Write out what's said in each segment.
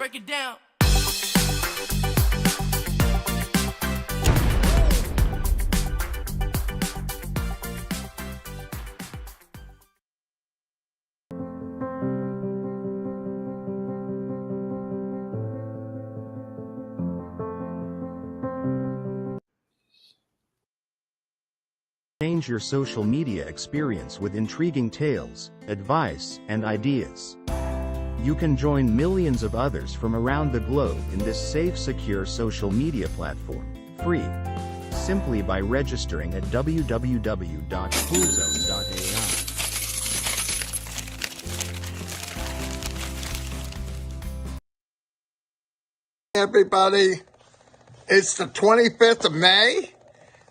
break it down. Change your social media experience with intriguing tales, advice, and ideas. You can join millions of others from around the globe in this safe, secure social media platform, free, simply by registering at www.coolzone.ai. Everybody, it's the 25th of May,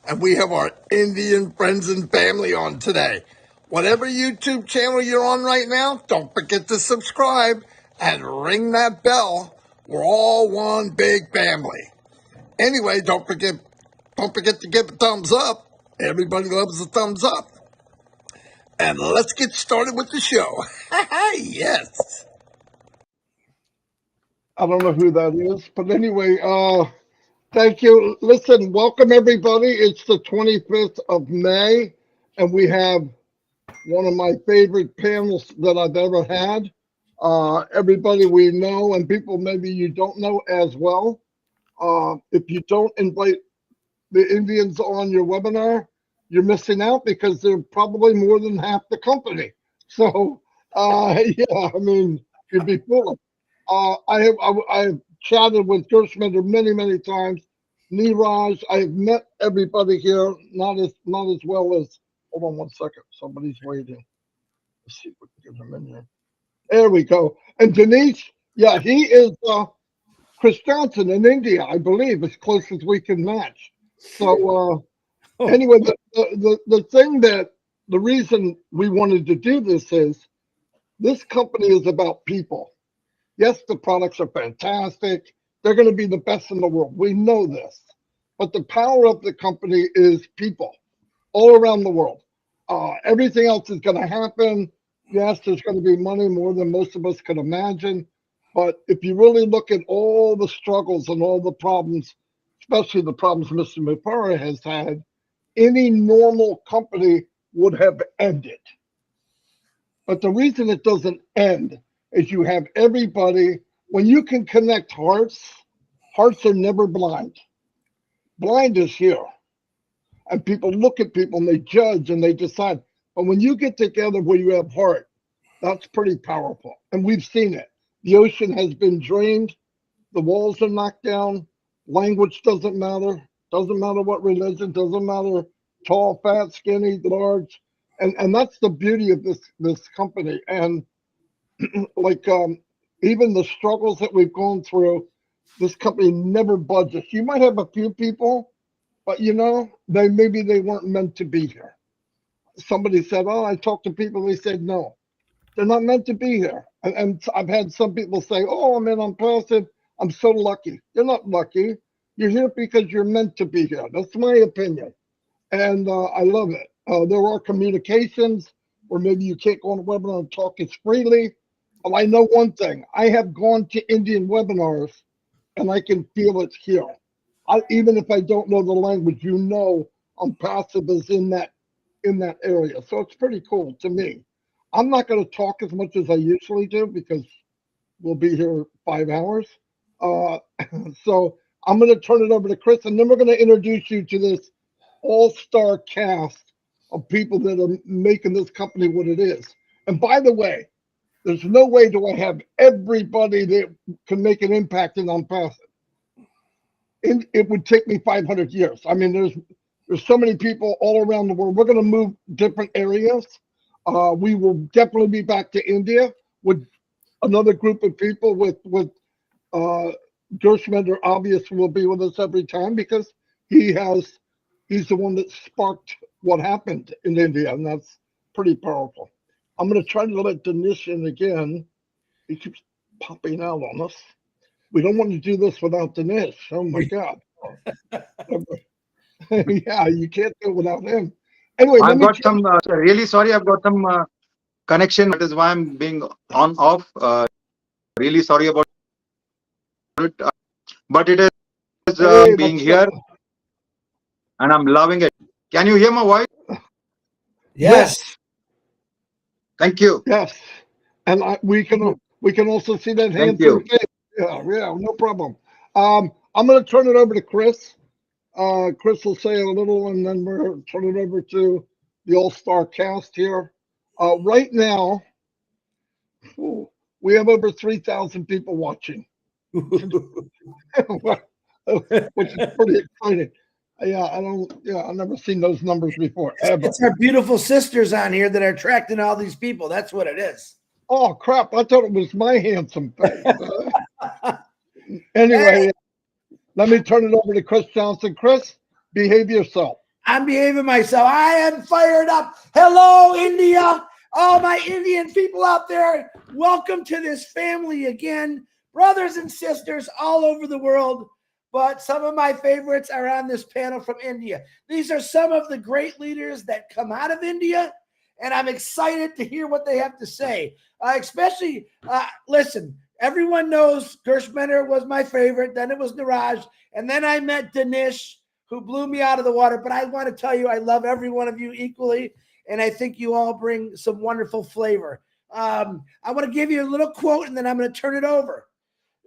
and we have our Indian friends and family on today. Whatever YouTube channel you're on right now, don't forget to subscribe and ring that bell. We're all one big family. Anyway, don't forget to give a thumbs up. Everybody loves a thumbs up. And let's get started with the show. Yes. I don't know who that is, but anyway, thank you. Listen, welcome everybody. It's the 25th of May, and we have one of my favorite panels that I've ever had. Everybody we know and people maybe you don't know as well. If you don't invite the Indians on your webinar, you're missing out because they're probably more than half the company. So, yeah, I mean, you'd be foolish. I have chatted with Gershminder many times. Niraj, I have met everybody here, not as well as. Hold on one second, somebody's waiting. Let's see if we can get him in here. There we go. And Denise, yeah, he is Chris Johnson in India, I believe, as close as we can match. So anyway, the thing that the reason we wanted to do this is this company is about people. Yes, the products are fantastic. They're going to be the best in the world. We know this. But the power of the company is people all around the world. Everything else is going to happen. Yes, there's going to be money more than most of us can imagine. But if you really look at all the struggles and all the problems, especially the problems Mr. Mufareh has had, any normal company would have ended. But the reason it doesn't end is you have everybody, when you can connect hearts are never blind. Blind is here. And people look at people and they judge and they decide. But when you get together where you have heart, that's pretty powerful. And we've seen it. The ocean has been drained. The walls are knocked down. Language doesn't matter. Doesn't matter what religion. Doesn't matter tall, fat, skinny, large. And that's the beauty of this company. And like even the struggles that we've gone through, this company never budges. You might have a few people, but you know, maybe they weren't meant to be here. Somebody said, oh, I talked to people, they said, no, they're not meant to be here. And I've had some people say, oh, man, I'm passive. I'm so lucky. You're not lucky. You're here because you're meant to be here. That's my opinion. And I love it. There are communications where maybe you can't go on a webinar and talk as freely. But I know one thing. I have gone to Indian webinars and I can feel it here. Even if I don't know the language, you know, ONPASSIVE is in that area. So it's pretty cool to me. I'm not going to talk as much as I usually do because we'll be here 5 hours. So I'm going to turn it over to Chris, and then we're going to introduce you to this all-star cast of people that are making this company what it is. And by the way, there's no way do I have everybody that can make an impact in ONPASSIVE. It would take me 500 years. I mean, there's so many people all around the world. We're going to move different areas. We will definitely be back to India with another group of people with Gershminder obviously will be with us every time because he's the one that sparked what happened in India, and that's pretty powerful. I'm going to try to let Dinesh in again. He keeps popping out on us. We don't want to do this without Dinesh. Oh my God. Yeah, you can't do it without him. Anyway, I've got some, really sorry, I've got some connection. That is why I'm being on off. Really sorry about it, but it is Hey, being what's here, up? and I'm loving it. Can you hear my voice? Yes, Thank you. yes. And we can also see that Thank handsome you. face. Yeah, yeah, no problem. I'm going to turn it over to Chris. Chris will say a little, and then we'll turn it over to the All-Star cast here. Right now, we have over 3,000 people watching, which is pretty exciting. Yeah, I've never seen those numbers before, ever. It's our beautiful sisters on here that are attracting all these people. That's what it is. Oh, crap. I thought it was my handsome face. Anyway, let me turn it over to Chris Johnson. Chris, behave yourself. I'm behaving myself. I am fired up. Hello, India. All my Indian people out there, welcome to this family again. Brothers and sisters all over the world. But some of my favorites are on this panel from India. These are some of the great leaders that come out of India, and I'm excited to hear what they have to say. Listen, everyone knows Gershmener was my favorite. Then it was Niraj. And then I met Dinesh, who blew me out of the water. But I want to tell you, I love every one of you equally. And I think you all bring some wonderful flavor. I want to give you a little quote, and then I'm going to turn it over.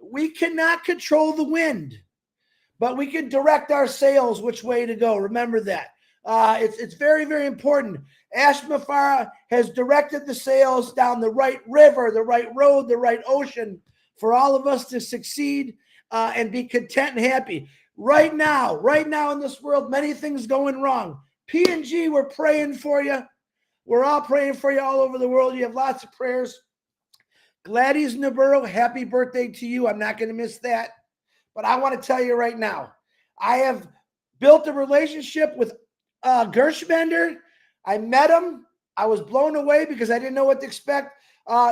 We cannot control the wind, but we can direct our sails which way to go. Remember that. It's very, very important. Ash Mufareh has directed the sails down the right river, the right road, the right ocean for all of us to succeed and be content and happy. Right now in this world, many things going wrong. P&G, we're praying for you. We're all praying for you all over the world. You have lots of prayers. Gladys Navarro, happy birthday to you. I'm not going to miss that. But I want to tell you right now, I have built a relationship with Gershbender. I met him. I was blown away because I didn't know what to expect.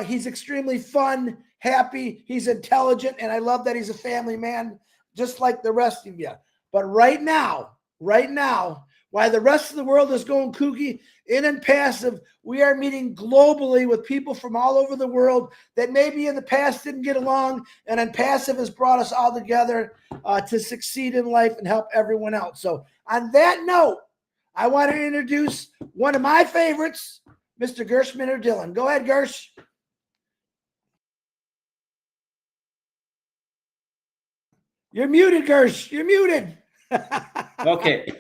He's extremely fun, happy. He's intelligent, and I love that he's a family man, just like the rest of you. But right now, while the rest of the world is going kooky, in ONPASSIVE, we are meeting globally with people from all over the world that maybe in the past didn't get along, and ONPASSIVE has brought us all together to succeed in life and help everyone else. So on that note, I want to introduce one of my favorites, Mr. Gershmener Dillon. Go ahead, Gersh. You're muted, Gersh. You're muted. Okay.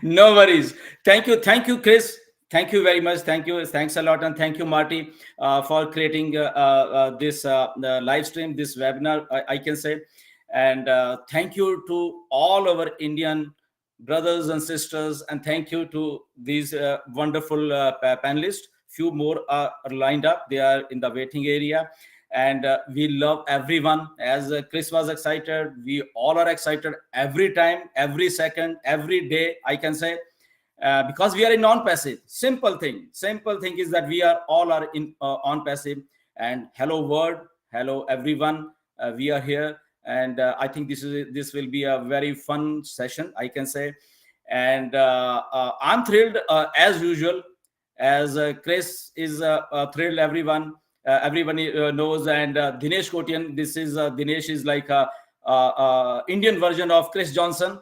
No worries. Thank you, Chris. Thank you very much. Thanks a lot, and thank you, Marty, for creating this live stream, this webinar, I can say. And thank you to all our Indian brothers and sisters, and thank you to these wonderful panelists. Few more are lined up. They are in the waiting area. And we love everyone. As Chris was excited, we all are excited every time, every second, every day, I can say, because we are in non-passive. Simple thing is that we are all are in on-passive. And hello world, hello everyone. We are here, and I think this will be a very fun session, I can say. And I'm thrilled as usual, as Chris is thrilled. Everyone knows, and Dinesh Kotian. Dinesh is like a Indian version of Chris Johnson,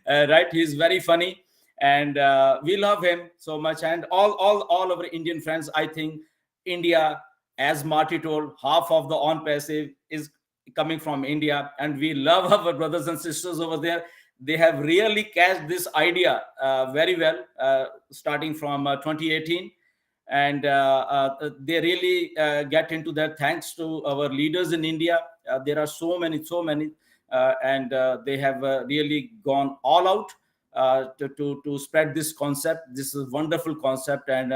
right? He's very funny, and we love him so much. And all our Indian friends, I think India, as Marty told, half of the ONPASSIVE is coming from India, and we love our brothers and sisters over there. They have really catched this idea very well, starting from 2018. And they really get into that thanks to our leaders in India. There are so many, and they have really gone all out to spread this concept. This is a wonderful concept. And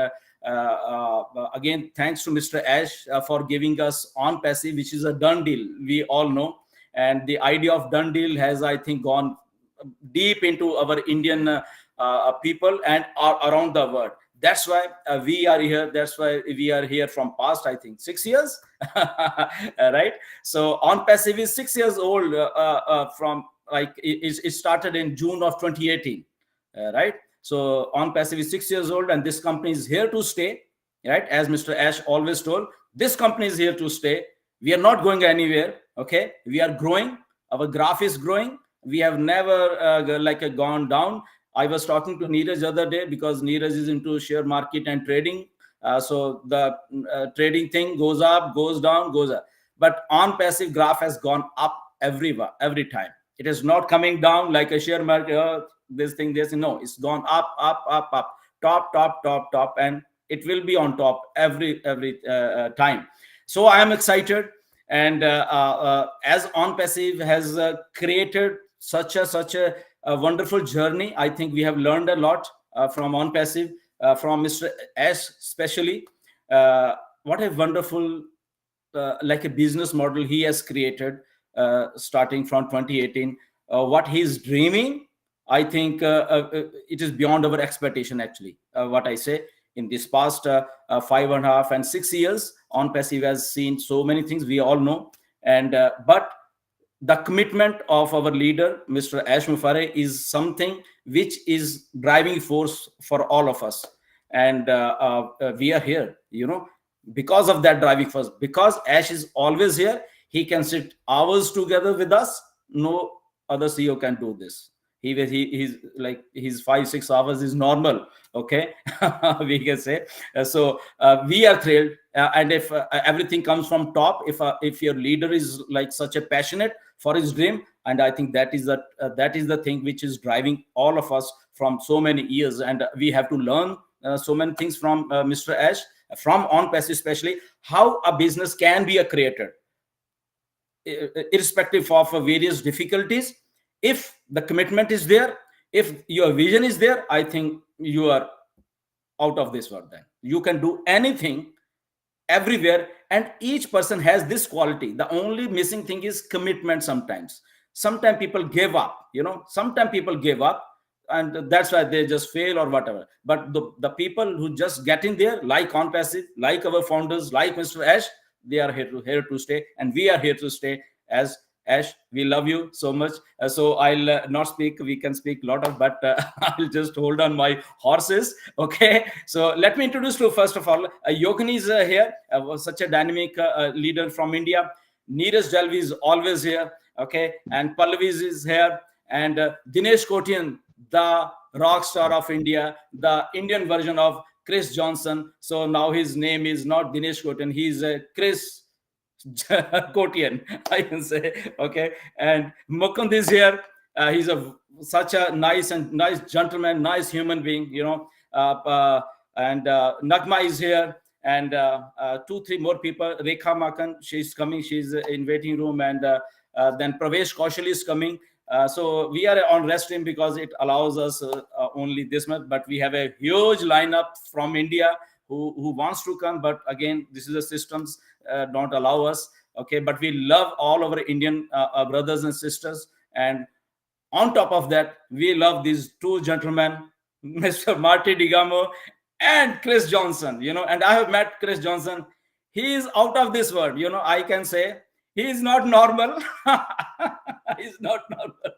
again, thanks to Mr. Ash for giving us ONPASSIVE, which is a done deal, we all know. And the idea of done deal has, I think, gone deep into our Indian people and around the world. That's why we are here. That's why we are here from past, I think, 6 years, right? So ONPASSIVE is 6 years old from like it started in June of 2018, right? So ONPASSIVE is 6 years old, and this company is here to stay, right? As Mr. Ash always told, this company is here to stay. We are not going anywhere. Okay, we are growing. Our graph is growing. We have never gone down. I was talking to Neeraj the other day, because Neeraj is into share market and trading. So the trading thing goes up, goes down, goes up. But on passive graph has gone up every time. It is not coming down like a share market. This thing, no, it's gone up, up, up, up, top, and it will be on top every time. So I am excited, and as ONPASSIVE has created such a wonderful journey. I think we have learned a lot from ONPASSIVE, from Mr. Ash especially. What a wonderful like a business model he has created, starting from 2018. What he's dreaming, I think it is beyond our expectation, actually. What I say, in this past 5.5 and 6 years, ONPASSIVE has seen so many things, we all know. And but the commitment of our leader, Mr. Ash Mufareh, is something which is driving force for all of us. And we are here, because of that driving force. Because Ash is always here, he can sit hours together with us. No other CEO can do this. He's like, his 5-6 hours is normal. Okay, we can say. So we are thrilled. And if everything comes from top, if your leader is like such a passionate for his dream, and I think that is the thing which is driving all of us from so many years. And we have to learn so many things from Mr. Ash, from ONPASSIVE especially, how a business can be created, irrespective of various difficulties. If the commitment is there, if your vision is there, I think you are out of this world. Then you can do anything everywhere, and each person has this quality. The only missing thing is commitment. Sometimes people give up, sometimes people give up, and that's why they just fail or whatever. But the people who just get in there, like ONPASSIVE, like our founders, like Mr. Ash, they are here to stay, and we are here to stay. As Ash, we love you so much. So I'll not speak. We can speak a lot of, but I'll just hold on my horses. Okay. So let me introduce to, first of all, Yogini is here, such a dynamic leader from India. Neeraj Dalvi is always here. Okay. And Pallavi is here. And Dinesh Kotian, the rock star of India, the Indian version of Chris Johnson. So now his name is not Dinesh Kotian. He's Chris Kotian, I can say. Okay. And Mukund is here. He's such a nice gentleman, nice human being, and Nagma is here, and 2-3 more people. Rekha Makan, she's coming, she's in waiting room, and then Pravesh Kaushal is coming. So we are on rest stream because it allows us only this much, but we have a huge lineup from India who wants to come, but again, this is the systems don't allow us. Okay, but we love all our Indian brothers and sisters, and on top of that, we love these two gentlemen, Mr. Marty Digamo and Chris Johnson. And I have met Chris Johnson. He is out of this world. I can say he is not normal. He's not normal.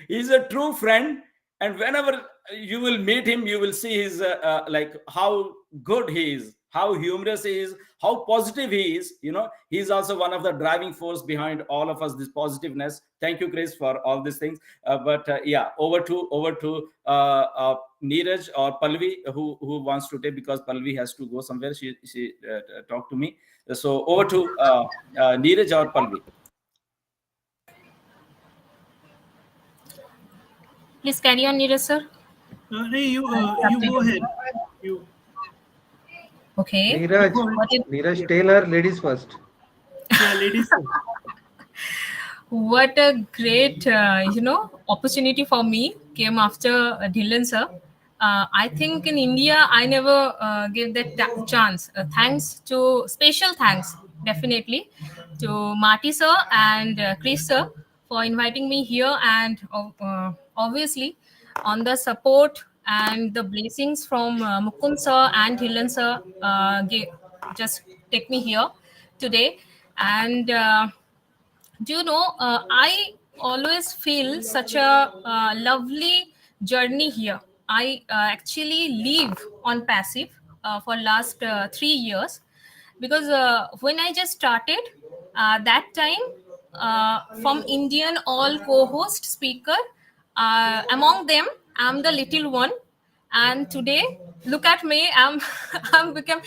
He's a true friend, and whenever you will meet him, you will see his like how good he is, how humorous he is, how positive he is. He's also one of the driving force behind all of us, this positiveness. Thank you, Chris, for all these things. But yeah, over to Neeraj or Pallavi, who wants to take, because Pallavi has to go somewhere. She talked to me. So over to Neeraj or Pallavi. Please carry on, Neeraj sir. You go ahead. Okay. Neeraj Taylor, ladies first. Yeah, ladies first. What a great, opportunity for me came after Dhillon sir. I think in India, I never gave that chance. Special thanks, definitely, to Marty sir and Chris sir for inviting me here, and obviously on the support and the blessings from Mukund sir and Dhillon sir just take me here today. And I always feel such a lovely journey here. I actually live ONPASSIVE for last 3 years, because when I just started, that time, from Indian all co-host speaker, among them I'm the little one, and today look at me, I'm I'm become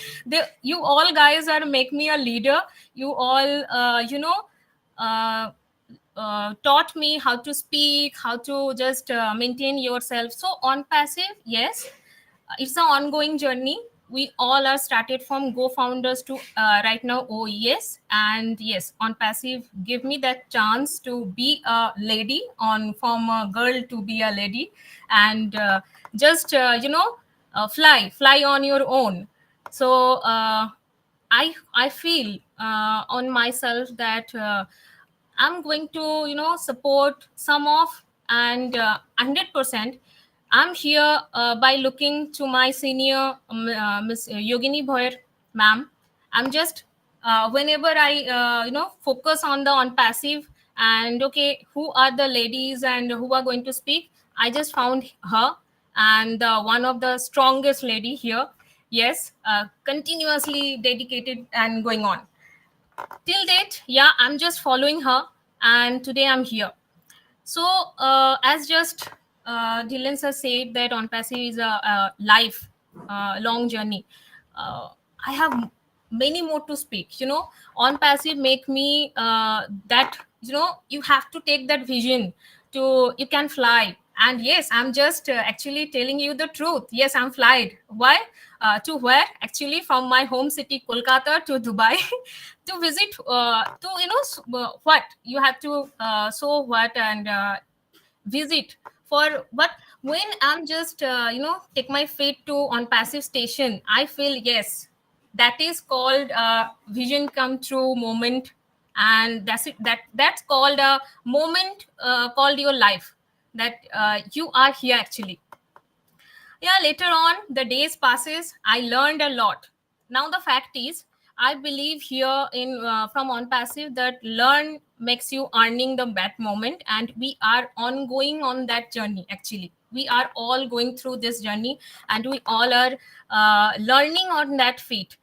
you all guys are make me a leader. You all taught me how to speak, how to just maintain yourself. So on passive, yes, it's an ongoing journey. We all are started from go founders to right now OES, and yes, on passive give me that chance to be a lady, on from a girl to be a lady, and just fly on your own. So I feel on myself that I'm going to support some of, and 100% I'm here by looking to my senior Miss Yogini Bhoyer ma'am. I'm just whenever I focus on the on passive, and okay, who are the ladies and who are going to speak, I just found her, and one of the strongest lady here. Yes, continuously dedicated and going on till date. Yeah, I'm just following her, and today I'm here. So as just Dylan sir said that on passive is a life long journey. I have many more to speak. On passive make me that you have to take that vision to you can fly. And yes, I'm just actually telling you the truth. Yes, I'm flied. Why? To where? Actually, from my home city, Kolkata, to Dubai, to visit. To what you have to so what and visit for what. When I'm just take my feet to on passive station, I feel yes, that is called vision come true moment, and that's it. That's called a moment called your life, that you are here actually. Yeah, later on the days passes, I learned a lot. Now the fact is, I believe here in from on passive that learn makes you earning the bad moment, and we are ongoing on that journey. Actually, we are all going through this journey, and we all are learning on that feet.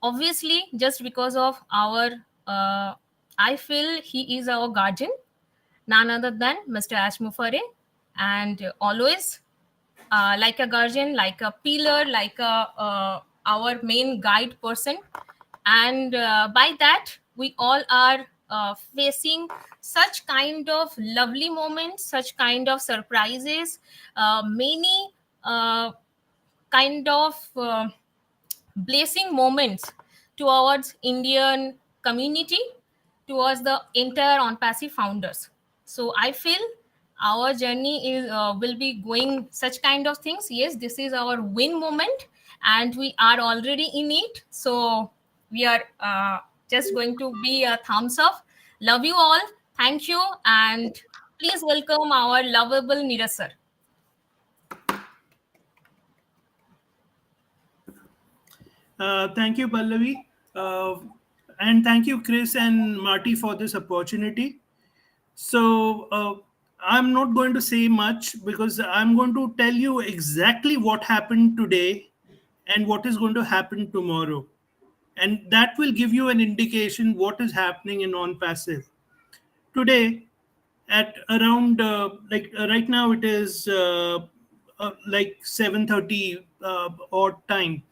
Obviously, just because of our I feel he is our guardian, none other than Mr. Ash Mufare, and always like a guardian, like a pillar, like a our main guide person. And by that, we all are facing such kind of lovely moments, such kind of surprises, many kind of blessing moments towards Indian community, towards the entire on passive founders. So I feel our journey is will be going such kind of things. Yes, this is our win moment, and we are already in it. So we are just going to be a thumbs up. Love you all. Thank you, and please welcome our lovable Neeraj sir. Thank you, Pallavi. And thank you, Chris and Marty, for this opportunity. So I'm not going to say much because I'm going to tell you exactly what happened today and what is going to happen tomorrow. And that will give you an indication what is happening in non-passive. Today, at around right now it is like 7:30 odd time.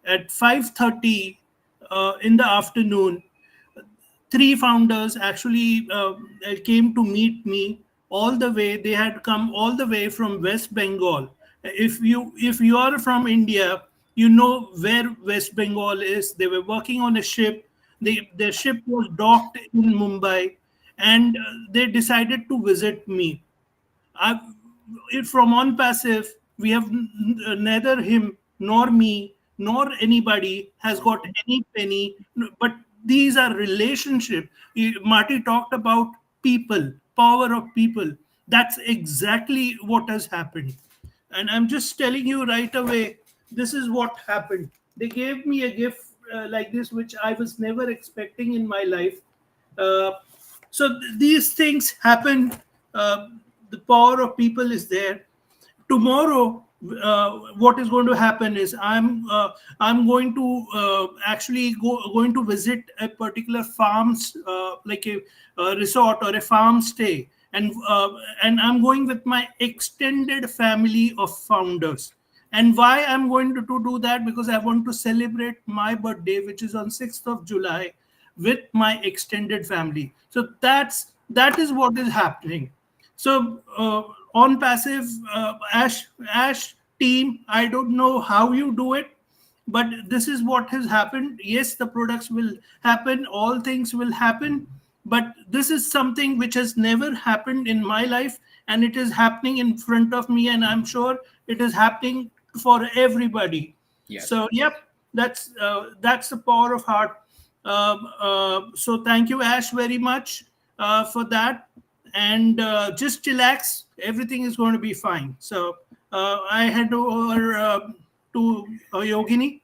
At 5:30 in the afternoon, three founders actually came to meet me all the way. They had come all the way from West Bengal. If you are from India, you know where West Bengal is. They were working on a ship. Their ship was docked in Mumbai, and they decided to visit me. I, from on passive, we have neither him nor me nor anybody has got any penny. But these are relationship. Marty talked about people, power of people. That's exactly what has happened. And I'm just telling you right away, this is what happened. They gave me a gift like this, which I was never expecting in my life. Uh, so these things happen. The power of people is there. Tomorrow what is going to happen is I'm going to actually going to visit a particular farms, like a resort or a farm stay, and I'm going with my extended family of founders. And why I'm going to do that? Because I want to celebrate my birthday, which is on 6th of July, with my extended family. So that is what is happening. So on passive Ash team, I don't know how you do it, but this is what has happened. Yes, the products will happen, all things will happen, but this is something which has never happened in my life, and it is happening in front of me, and I'm sure it is happening for everybody. Yes. So yep, that's the power of heart. So thank you, Ash, very much for that. And just relax, everything is going to be fine. So I hand over to Yogini.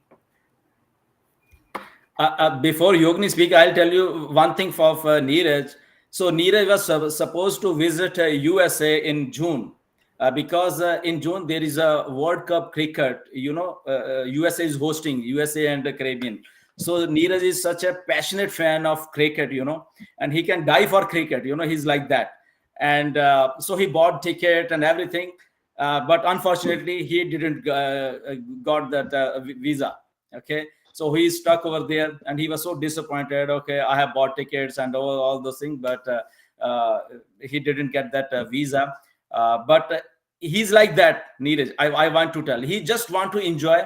Before Yogini speak, I'll tell you one thing for Neeraj. So Neeraj was supposed to visit USA in June, because in June there is a World Cup cricket. USA is hosting, USA and the Caribbean. So Neeraj is such a passionate fan of cricket, and he can die for cricket. He's like that. And so he bought ticket and everything, but unfortunately he didn't got that visa. Okay, so he's stuck over there, and he was so disappointed. Okay, I have bought tickets and all those things, but he didn't get that visa. But he's like that, Neeraj. I want to tell, he just want to enjoy.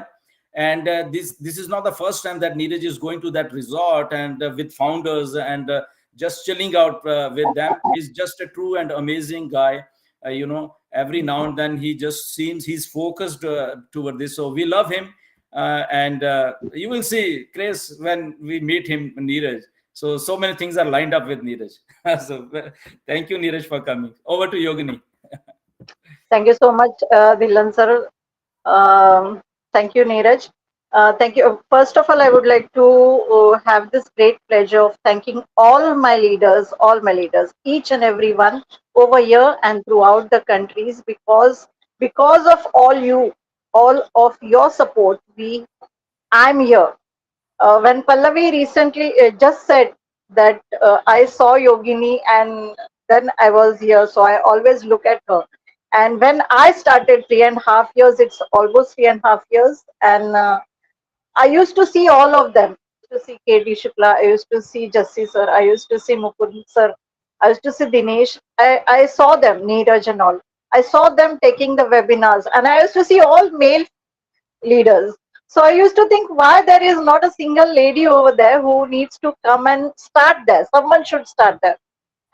And this is not the first time that Neeraj is going to that resort and with founders and just chilling out with them. He's just a true and amazing guy. Every now and then he just seems he's focused toward this. So we love him. And you will see, Chris, when we meet him, Neeraj. So many things are lined up with Neeraj. So thank you, Neeraj, for coming. Over to Yogini. Thank you so much, Dhillon sir. Thank you, Neeraj. Thank you. First of all, I would like to have this great pleasure of thanking all my leaders, each and every one over here and throughout the countries, because of all of your support, I'm here. When Pallavi recently just said that I saw Yogini and then I was here, so I always look at her. And when I started 3.5 years, it's almost 3.5 years, and I used to see all of them. I used to see KD Shukla, I used to see Jassi sir, I used to see Mukund sir, I used to see Dinesh. I saw them, Neeraj and all. I saw them taking the webinars, and I used to see all male leaders. So I used to think, why there is not a single lady over there who needs to come and start there? Someone should start there.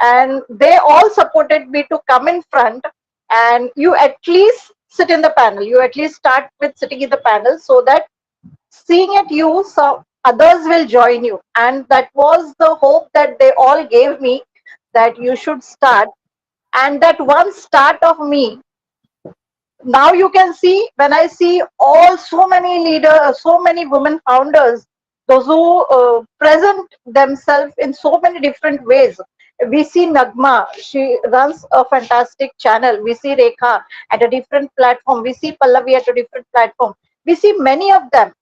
And they all supported me to come in front, and you at least sit in the panel. You at least start with sitting in the panel, so that seeing at you, so others will join you. And that was the hope that they all gave me, that you should start. And that one start of me, now you can see, when I see so many leaders, so many women founders, those who present themselves in so many different ways. We see Nagma, she runs a fantastic channel. We see Rekha at a different platform. We see Pallavi at a different platform. We see many of them.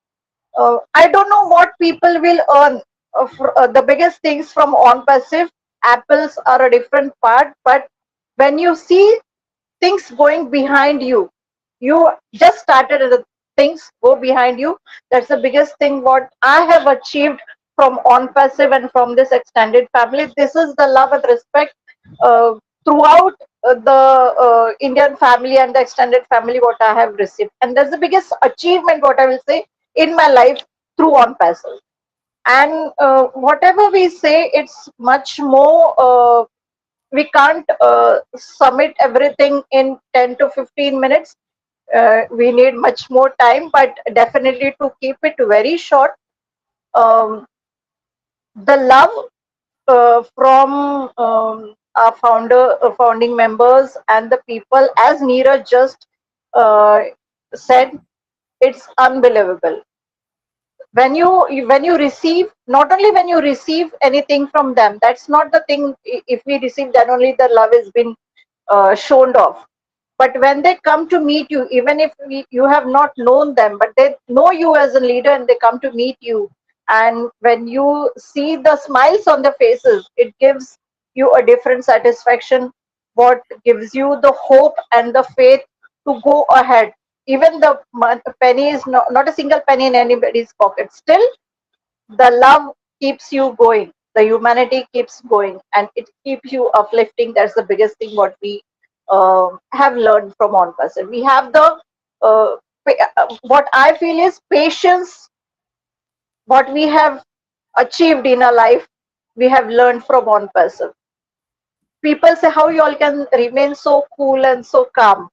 I don't know what people will earn. The biggest things from ONPASSIVE, apples are a different part, but when you see things going behind you, you just started and the things go behind you. That's the biggest thing what I have achieved from ONPASSIVE and from this extended family. This is the love and respect throughout the Indian family and the extended family what I have received. And that's the biggest achievement what I will say in my life through ONPASSIVE. And whatever we say, it's much more, we can't submit everything in 10 to 15 minutes. We need much more time, but definitely to keep it very short, the love from our founding members and the people, as Neeraj just said, it's unbelievable. When you receive, not only when you receive anything from them, that's not the thing. If we receive, then only the love has been shown off. But when they come to meet you, even if you have not known them, but they know you as a leader and they come to meet you, and when you see the smiles on their faces, it gives you a different satisfaction, what gives you the hope and the faith to go ahead. Even the penny is not a single penny in anybody's pocket. Still, the love keeps you going, the humanity keeps going, and it keeps you uplifting. That's the biggest thing what we have learned from ONPASSIVE. We have the what I feel is patience. What we have achieved in our life, we have learned from ONPASSIVE. People say how you all can remain so cool and so calm,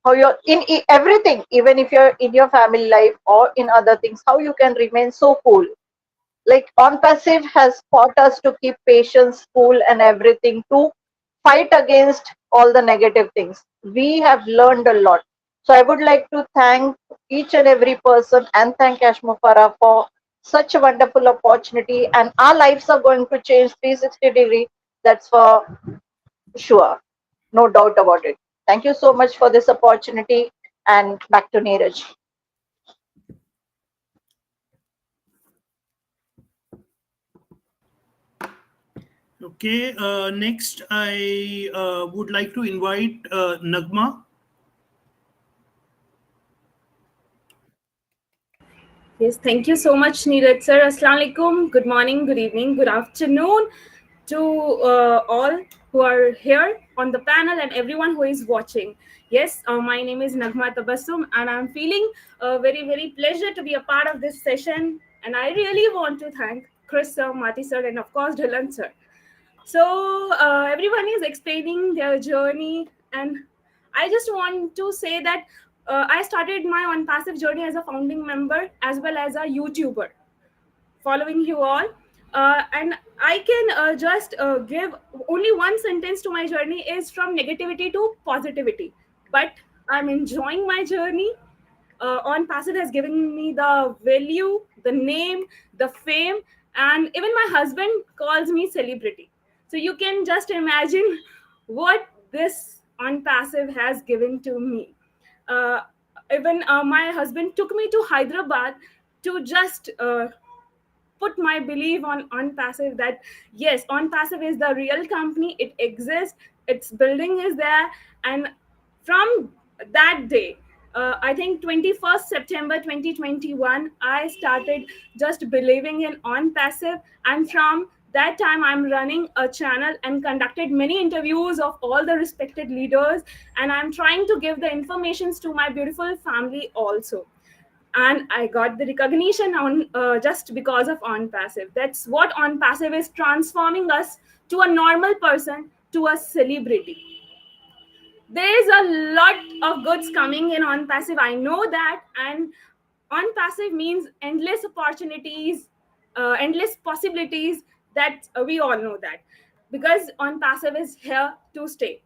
how you're in everything, even if you're in your family life or in other things, how you can remain so cool. Like ONPASSIVE has taught us to keep patience, cool, and everything, to fight against all the negative things. We have learned a lot. So I would like to thank each and every person and thank Ash Mufareh for such a wonderful opportunity. And our lives are going to change 360-degree. That's for sure. No doubt about it. Thank you so much for this opportunity. And back to Neeraj. Okay, next I would like to invite Nagma. Yes, thank you so much, Neeraj sir. Assalamu alaikum. Good morning, good evening, good afternoon to all who are here on the panel and everyone who is watching. Yes, my name is Nagma Tabassum, and I'm feeling very, very pleasure to be a part of this session. And I really want to thank Chris sir, Mati sir, and of course Dylan sir. So everyone is explaining their journey, and I just want to say that I started my ONPASSIVE journey as a founding member as well as a YouTuber, following you all. And I can just give only one sentence to my journey, is from negativity to positivity. But I'm enjoying my journey. ONPASSIVE has given me the value, the name, the fame, and even my husband calls me celebrity. So you can just imagine what this ONPASSIVE has given to me. Uh, even my husband took me to Hyderabad to just put my belief on ONPASSIVE, that yes, ONPASSIVE is the real company. It exists. Its building is there. And from that day, I think 21st September 2021, I started just believing in ONPASSIVE. And from that time, I'm running a channel and conducted many interviews of all the respected leaders. And I'm trying to give the informations to my beautiful family also. And I got the recognition on just because of ONPASSIVE. That's what ONPASSIVE is, transforming us to a normal person to a celebrity. There is a lot of goods coming in ONPASSIVE, I know that. And ONPASSIVE means endless opportunities, endless possibilities. That we all know that, because ONPASSIVE is here to stay.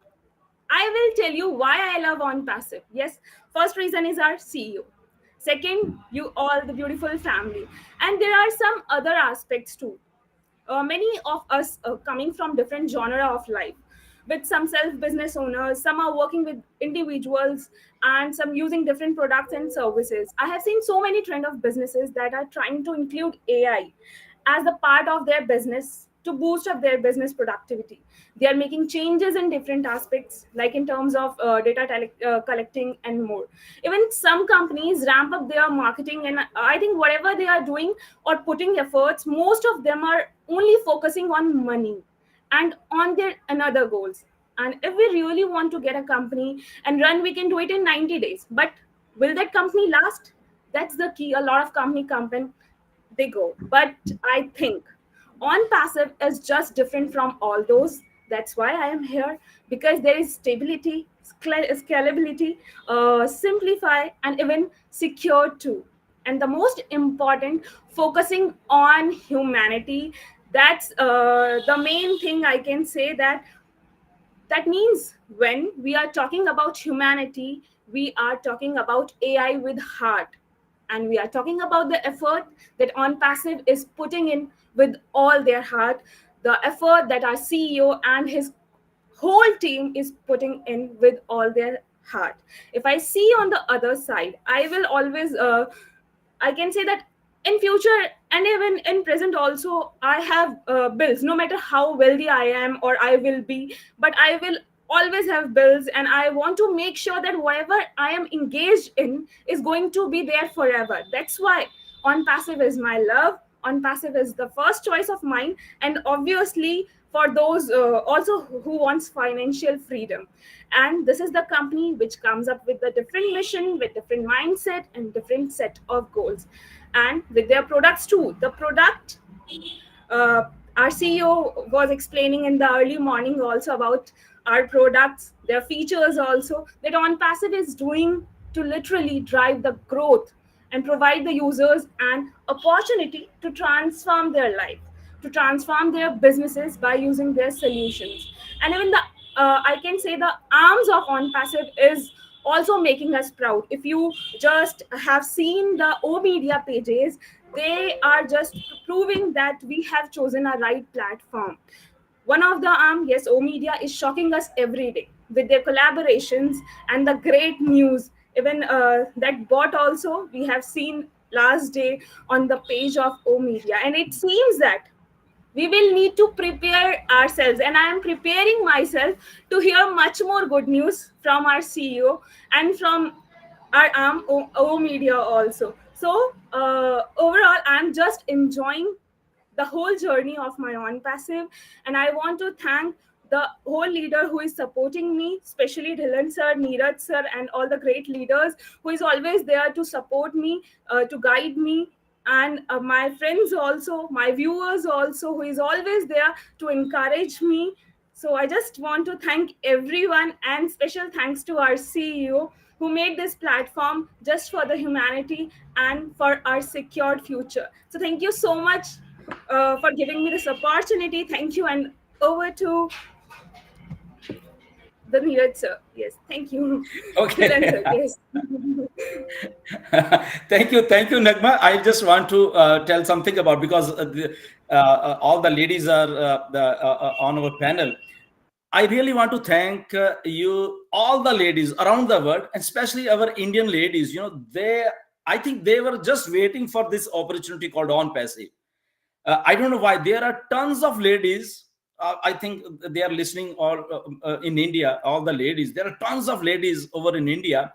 I will tell you why I love ONPASSIVE. Yes, first reason is our CEO. Second, you all, the beautiful family. And there are some other aspects too. Many of us coming from different genre of life, with some self-business owners, some are working with individuals, and some using different products and services. I have seen so many trend of businesses that are trying to include AI as a part of their business to boost up their business productivity. They are making changes in different aspects, like in terms of collecting and more. Even some companies ramp up their marketing, and I think whatever they are doing or putting efforts, most of them are only focusing on money and on their another goals. And if we really want to get a company and run, we can do it in 90 days. But will that company last? That's the key. A lot of company come and they go. But I think ONPASSIVE is just different from all those. That's why I am here, because there is stability, scalability, simplify, and even secure too. And the most important, focusing on humanity. That's the main thing I can say. That means when we are talking about humanity, we are talking about AI with heart. And we are talking about the effort that ONPASSIVE is putting in with all their heart, the effort that our CEO and his whole team is putting in with all their heart. If I see on the other side, I will always I can say that in future and even in present also, I have bills. No matter how wealthy I am or I will be, but I will always have bills, and I want to make sure that whatever I am engaged in is going to be there forever. That's why on passive is my love. On passive is the first choice of mine, and obviously for those also who wants financial freedom. And this is the company which comes up with a different mission, with different mindset and different set of goals, and with their products too. The product, uh, our CEO was explaining in the early morning also about our products, their features also, that on passive is doing to literally drive the growth and provide the users an opportunity to transform their life, to transform their businesses by using their solutions. And even the I can say the arms of on passive is also making us proud. If you just have seen the O media pages, they are just proving that we have chosen a right platform. One of the yes, O media is shocking us every day with their collaborations and the great news. Even that bot also we have seen last day on the page of O media, and it seems that we will need to prepare ourselves, and I am preparing myself to hear much more good news from our CEO and from our O media also. So overall, I'm just enjoying the whole journey of my on passive, and I want to thank the whole leader who is supporting me, especially Dhilan sir, Neeraj sir, and all the great leaders who is always there to support me, to guide me, and my friends also, my viewers also, who is always there to encourage me. So I just want to thank everyone, and special thanks to our CEO who made this platform just for the humanity and for our secured future. So thank you so much for giving me this opportunity. Thank you, and over to the Neeraj sir. Yes, thank you. Okay. Dhilan sir, yes. Thank you, Nagma. I just want to tell something about, because all the ladies are on our panel. I really want to thank you, all the ladies around the world, and especially our Indian ladies. You know, I think they were just waiting for this opportunity called on passive. I don't know why. There are tons of ladies. I think they are listening all in India. All the ladies. There are tons of ladies over in India.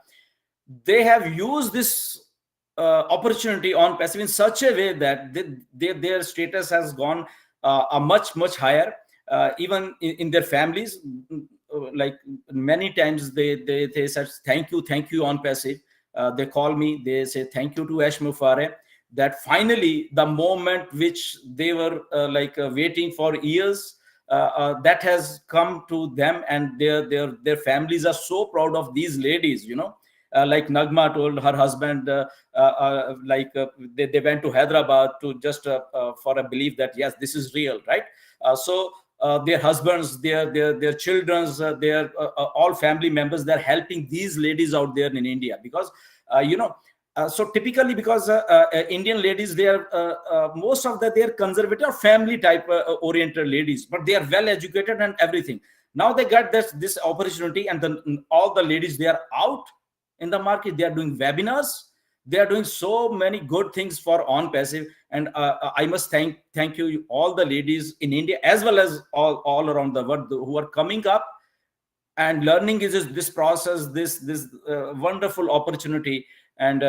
They have used this opportunity on passive in such a way that their status has gone a much higher, even in their families. Like many times they said thank you on passive. They call me, they say thank you to Ash Mufareh, that finally the moment which they were waiting for years, that has come to them, and their families are so proud of these ladies, you know. Like Nagma told her husband, they went to Hyderabad to just for a belief that yes, this is real, right? So their husbands, their children's, their all family members, they're helping these ladies out there in India, because so typically, because Indian ladies, they are most of they're conservative, family type oriented ladies, but they are well educated and everything. Now they got this opportunity, and then all the ladies, they are out in the market. They are doing webinars. They are doing so many good things for on passive, and I must thank you, all the ladies in India as well as all around the world who are coming up and learning is this process, this wonderful opportunity, and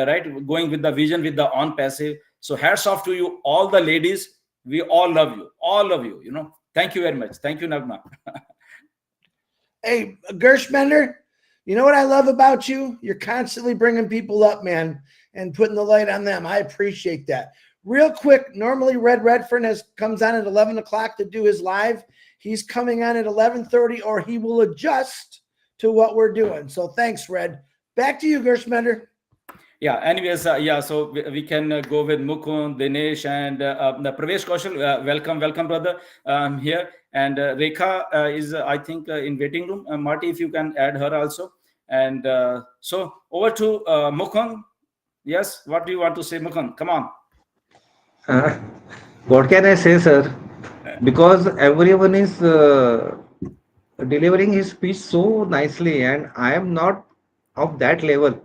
going with the vision with the on passive. So hats off to you, all the ladies. We all love you, all of you. You know, thank you very much. Thank you, Nagma. Hey, Gershmender, you know what I love about you? You're constantly bringing people up, man, and putting the light on them. I appreciate that. Real quick, normally Red Redfern comes on at 11 o'clock to do his live. He's coming on at 11:30, or he will adjust to what we're doing. So thanks, Red. Back to you, Gershmender. Yeah, anyways, so we can go with Mukund, Dinesh, and Pravesh Kaushal. Welcome, brother, here. And Rekha is, I think, in waiting room. Marty, if you can add her also. And so over to Mukund. Yes, what do you want to say, Mukund? Come on. What can I say, sir? Because everyone is delivering his speech so nicely, and I am not of that level.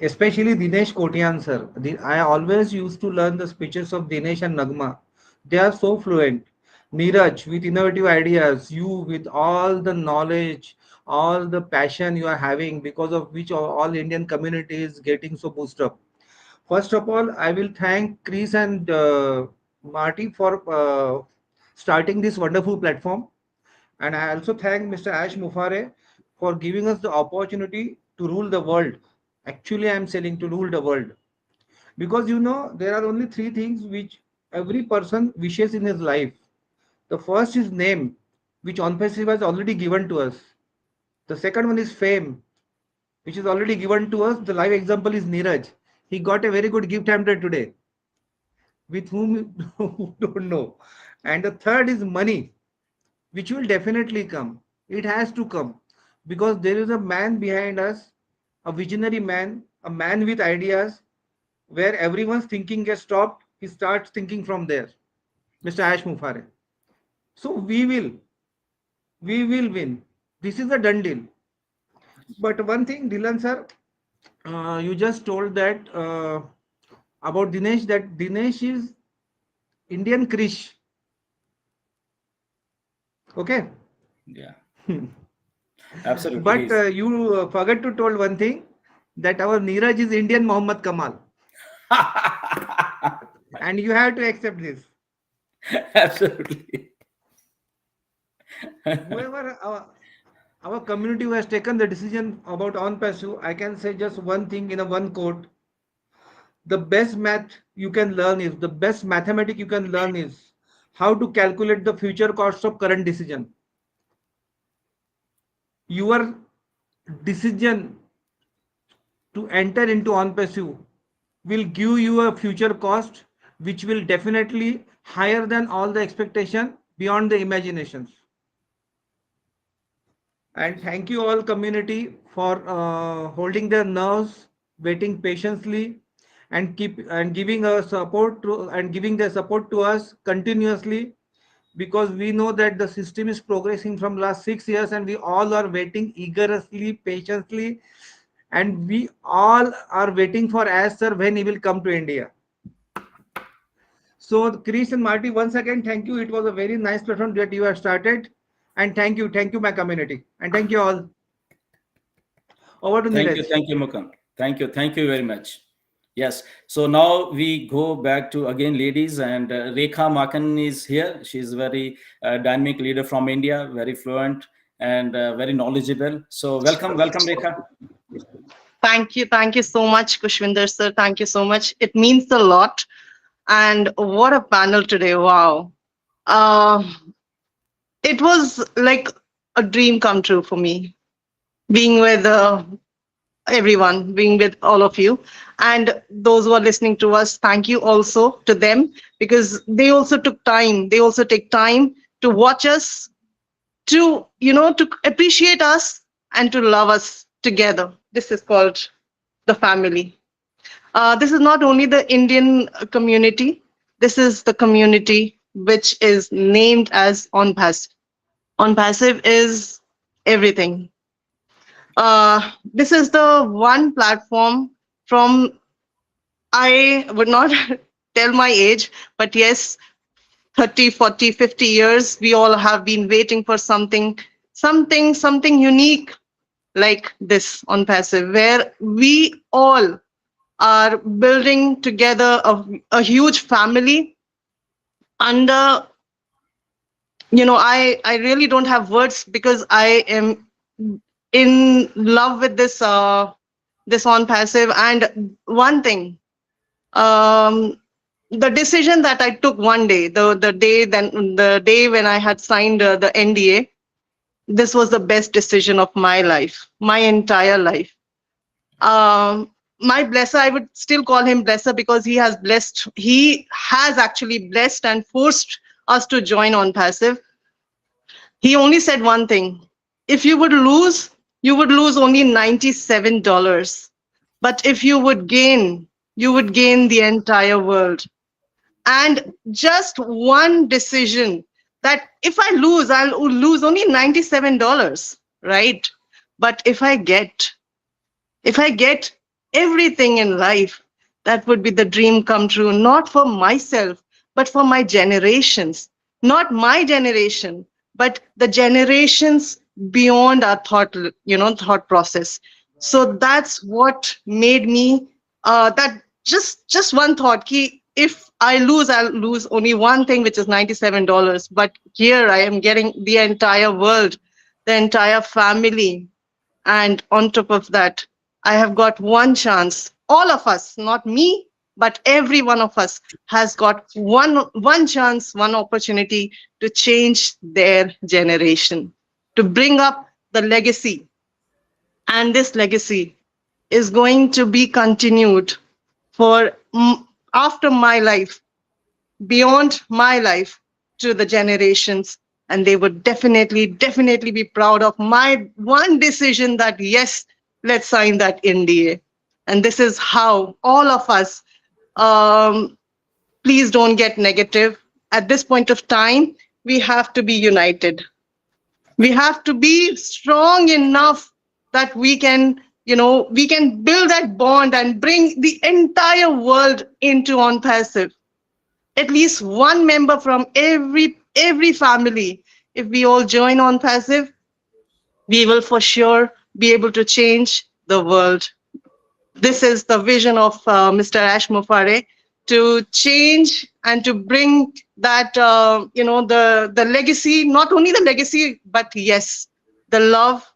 Especially Dinesh Kotian sir. I always used to learn the speeches of Dinesh and Nagma. They are so fluent. Neeraj with innovative ideas, you with all the knowledge, all the passion you are having, because of which all Indian community is getting so boosted up. First of all, I will thank Chris and Marty for starting this wonderful platform. And I also thank Mr. Ash Mufare for giving us the opportunity to rule the world. Actually, I am selling to rule the world. Because there are only three things which every person wishes in his life. The first is name, which ONPASSIVE has already given to us. The second one is fame, which is already given to us. The live example is Neeraj. He got a very good gift hamper today, with whom you don't know. And the third is money, which will definitely come. It has to come because there is a man behind us, a visionary man, a man with ideas, where everyone's thinking gets stopped. He starts thinking from there. Mr. Ash Mufare. So we will win. This is a done deal. But one thing, Dylan sir, you just told that about Dinesh, that Dinesh is Indian Krish. Okay. Yeah. Absolutely. But you forgot to told one thing, that our Neeraj is Indian Muhammad Kamal. And you have to accept this. Absolutely. Whoever our community who has taken the decision about ONPASSIVE, I can say just one thing in a one quote. The best mathematics you can learn is how to calculate the future costs of current decision. Your decision to enter into ONPASSIVE will give you a future cost which will definitely higher than all the expectation, beyond the imaginations. And thank you all community for holding their nerves, waiting patiently, and giving their support to us continuously, because we know that the system is progressing from last 6 years and we all are waiting eagerly, patiently, and we all are waiting for Ash sir when he will come to India. So Chris and Marty, once again, thank you. It was a very nice platform that you have started. And thank you my community. And thank you all. Over to Neeraj. Thank you, Mukund. Thank you very much. Yes. So now we go back to again ladies, and Rekha Makan is here. She's a very dynamic leader from India, very fluent and very knowledgeable. So welcome, Rekha. Thank you so much, Kushwinder sir. Thank you so much. It means a lot. And what a panel today! Wow, it was like a dream come true for me, being with everyone, being with all of you, and those who are listening to us. Thank you also to them, because they also took time. They also take time to watch us, to to appreciate us, and to love us together. This is called the family. This is not only the Indian community. This is the community which is named as ONPASSIVE. ONPASSIVE is everything. This is the one platform from, I would not tell my age, but yes, 30, 40, 50 years, we all have been waiting for something unique like this ONPASSIVE, where we all are building together a huge family under, I really don't have words, because I am in love with this ONPASSIVE. And one thing, the decision that I took one day, the day when I had signed the NDA, this was the best decision of my life, my entire life. My blesser, I would still call him blesser, because he has actually blessed and forced us to join ONPASSIVE. He only said one thing: if you would lose, you would lose only $97. But if you would gain, you would gain the entire world. And just one decision that if I lose, I'll lose only $97, right? But if I get everything in life, that would be the dream come true, not for myself, but for my generations. Not my generation, but the generations beyond our thought process. So that's what made me, that just one thought, ki if I lose, I'll lose only one thing, which is $97. But here I am getting the entire world, the entire family, and on top of that, I have got one chance. All of us, not me, but every one of us has got one chance, one opportunity to change their generation, to bring up the legacy. And this legacy is going to be continued for after my life, beyond my life, to the generations, and they would definitely be proud of my one decision that yes, let's sign that NDA. And this is how all of us, please don't get negative. At this point of time, we have to be united. We have to be strong enough that we can build that bond and bring the entire world into ONPASSIVE. At least one member from every family. If we all join ONPASSIVE, we will for sure be able to change the world. This is the vision of Mr. Ash Mufareh, to change and to bring that the legacy, not only the legacy, but yes, the love,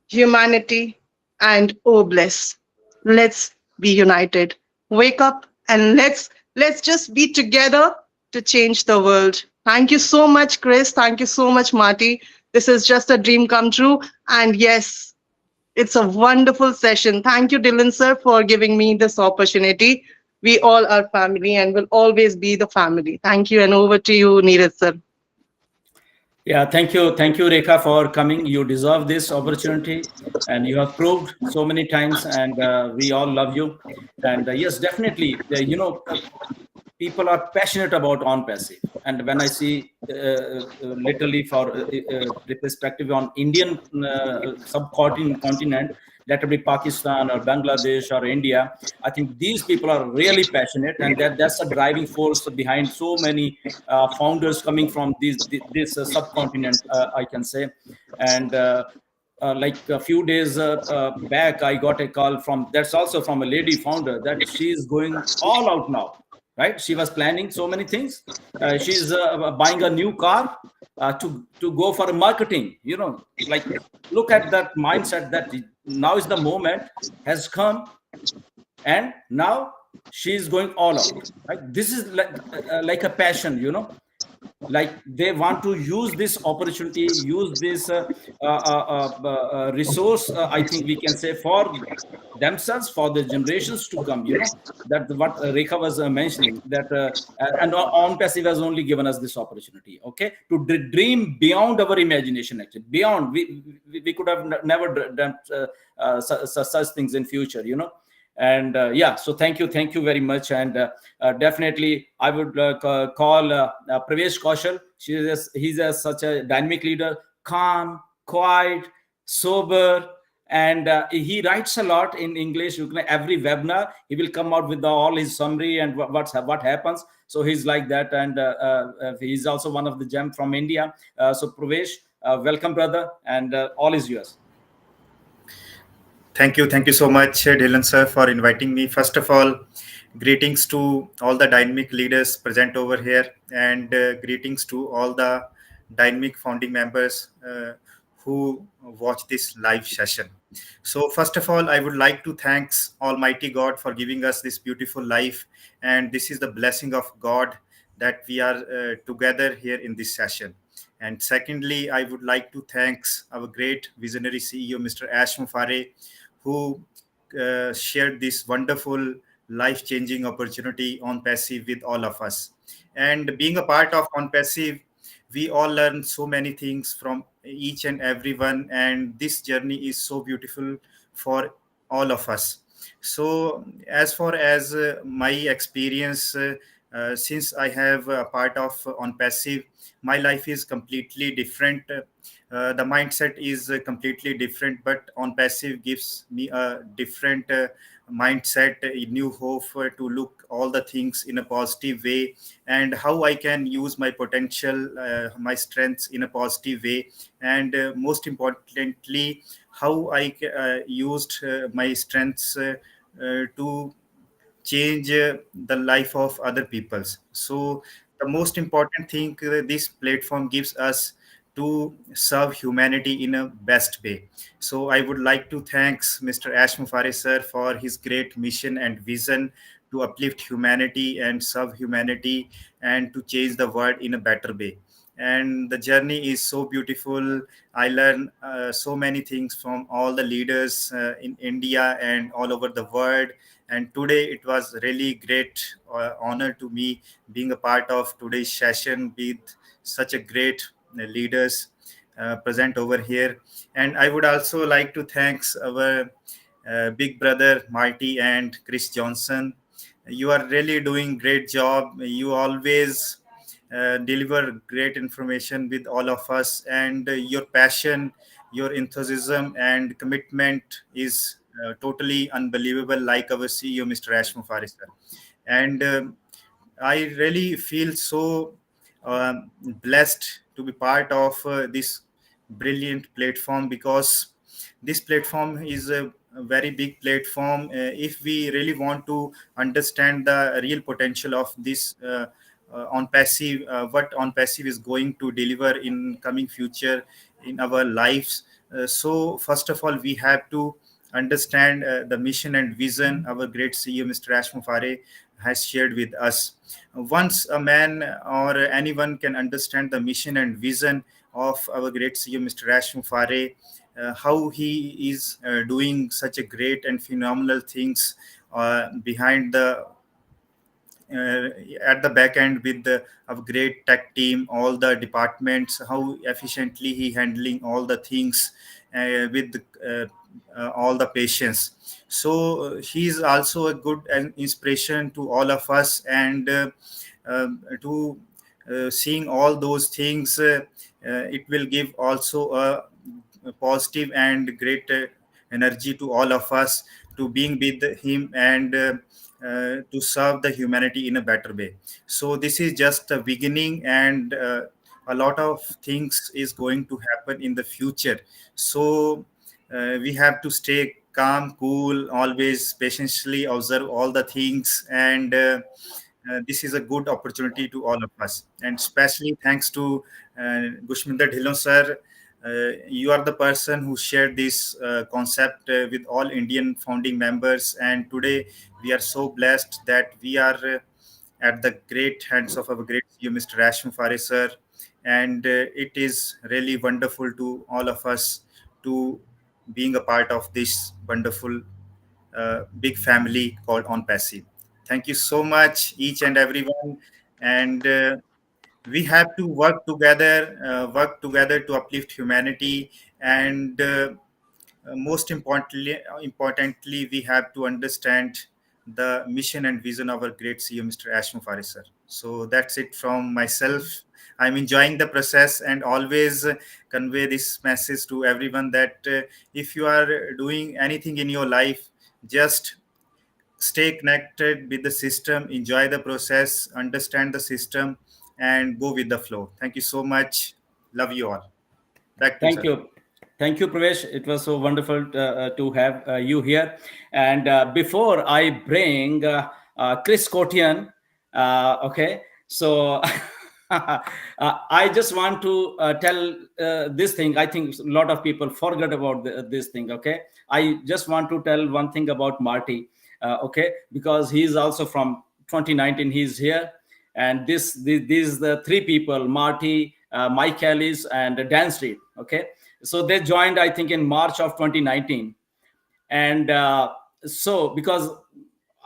humanity, and oh bless. Let's be united. Wake up and let's just be together to change the world. Thank you so much, Chris. Thank you so much, Marty. This is just a dream come true. And yes, it's a wonderful session. Thank you, Dylan sir, for giving me this opportunity. We all are family and will always be the family. Thank you, and over to you, Neeraj sir. Yeah, thank you, Rekha, for coming. You deserve this opportunity, and you have proved so many times, and we all love you. And yes, definitely, people are passionate about ONPASSIVE, and when I see literally for the perspective on Indian subcontinent, let it be Pakistan or Bangladesh or India, I think these people are really passionate, and that's a driving force behind so many founders coming from this subcontinent, I can say. And like a few days back, I got a call that's also from a lady founder, that she's going all out now. Right? She was planning so many things. She's buying a new car to go for marketing. Like, look at that mindset, that now is the moment has come, and now she's going all out. Right? This is like a passion. Like, they want to use this opportunity, use this resource, I think we can say, for themselves, for the generations to come. That what Rekha was mentioning, that and ONPASSIVE has only given us this opportunity, okay, to dream beyond our imagination. Actually, beyond, we could have never done such things in future. And yeah, so thank you very much. And definitely I would call Pravesh Kaushal. He's such a dynamic leader, calm, quiet, sober, and he writes a lot in English. Every webinar he will come out with all his summary and what happens. So he's like that, and he's also one of the gem from India. So Pravesh, welcome, brother, and all is yours. Thank you so much, Dylan sir, for inviting me. First of all, greetings to all the dynamic leaders present over here, and greetings to all the dynamic founding members who watch this live session. So first of all, I would like to thank Almighty God for giving us this beautiful life, and this is the blessing of God that we are together here in this session. And secondly, I would like to thank our great visionary CEO, Mr. Ash Mufareh, who shared this wonderful life-changing opportunity ONPASSIVE with all of us. And being a part of ONPASSIVE, we all learn so many things from each and everyone, and this journey is so beautiful for all of us. So as far as my experience since I have a part of on passive, my life is completely different. The mindset is completely different, but on passive gives me a different mindset, a new hope to look all the things in a positive way, and how I can use my potential, my strengths in a positive way, and most importantly, how I used my strengths to change the life of other peoples. So the most important thing this platform gives us to serve humanity in a best way. So I would like to thanks Mr. Ash Mufare sir for his great mission and vision to uplift humanity and serve humanity and to change the world in a better way. And the journey is so beautiful. I learned so many things from all the leaders in India and all over the world. And today it was really great honor to me being a part of today's session with such a great leaders present over here. And I would also like to thanks our big brother Marty and Chris Johnson. You are really doing great job. You always deliver great information with all of us, and your passion, your enthusiasm and commitment is totally unbelievable, like our CEO Mr. Ash Mufare sir. And I really feel so blessed to be part of this brilliant platform, because this platform is a very big platform. If we really want to understand the real potential of this on passive, what on passive is going to deliver in coming future in our lives. So first of all, we have to understand the mission and vision our great CEO Mr. Ash Mufare has shared with us. Once a man or anyone can understand the mission and vision of our great CEO Mr. Ash Mufare, how he is doing such a great and phenomenal things behind the at the back end with a great tech team, all the departments, how efficiently he handling all the things with all the patients. So he is also a good inspiration to all of us, and to seeing all those things, it will give also a positive and great energy to all of us to being with him, and to serve the humanity in a better way. So this is just the beginning, and a lot of things is going to happen in the future. So we have to stay calm, cool, always patiently observe all the things, and this is a good opportunity to all of us. And especially thanks to Gushminder Dhillon sir. You are the person who shared this concept with all Indian founding members, and today we are so blessed that we are at the great hands of our great CEO Mr. Ash Mufare sir, and it is really wonderful to all of us to being a part of this wonderful big family called On Passive. Thank you so much, each and everyone, and we have to work together to uplift humanity, and most importantly, we have to understand the mission and vision of our great CEO, Mr. Ash Mufare sir. So that's it from myself. I'm enjoying the process and always convey this message to everyone that if you are doing anything in your life, just stay connected with the system, enjoy the process, understand the system, and go with the flow. Thank you so much. Love you all. Back to you, Thank sir. you. Thank you, Pravesh. It was so wonderful to have you here. And before I bring Chris Kotian, okay, so I just want to tell this thing. I think a lot of people forget about this thing, okay? I just want to tell one thing about Marty, okay, because he's also from 2019, he's here. And these the three people, Marty, Mike Ellis, and Dan Street, okay? So they joined, I think, in March of 2019. And so because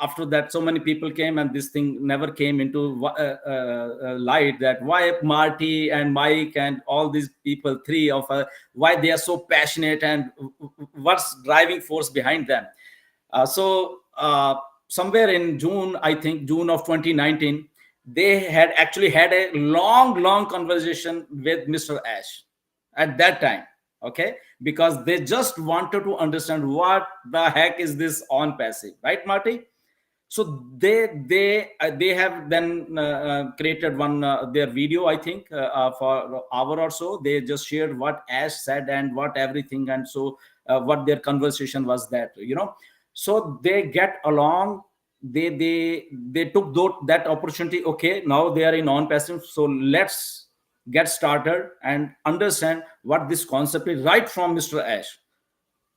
after that, so many people came, and this thing never came into light, that why Marty and Mike and all these people, three of why they are so passionate, and what's driving force behind them. So somewhere in June, I think June of 2019, they had actually had a long conversation with Mr. Ash at that time. Okay, because they just wanted to understand what the heck is this ONPASSIVE, right, Marty? So they have then created one their video, I think, for an hour or so. They just shared what Ash said and what everything, and so what their conversation was, that, you know. So they get along. They took that opportunity. Okay, now they are in ONPASSIVE, so let's get started and understand what this concept is right from Mr. Ash.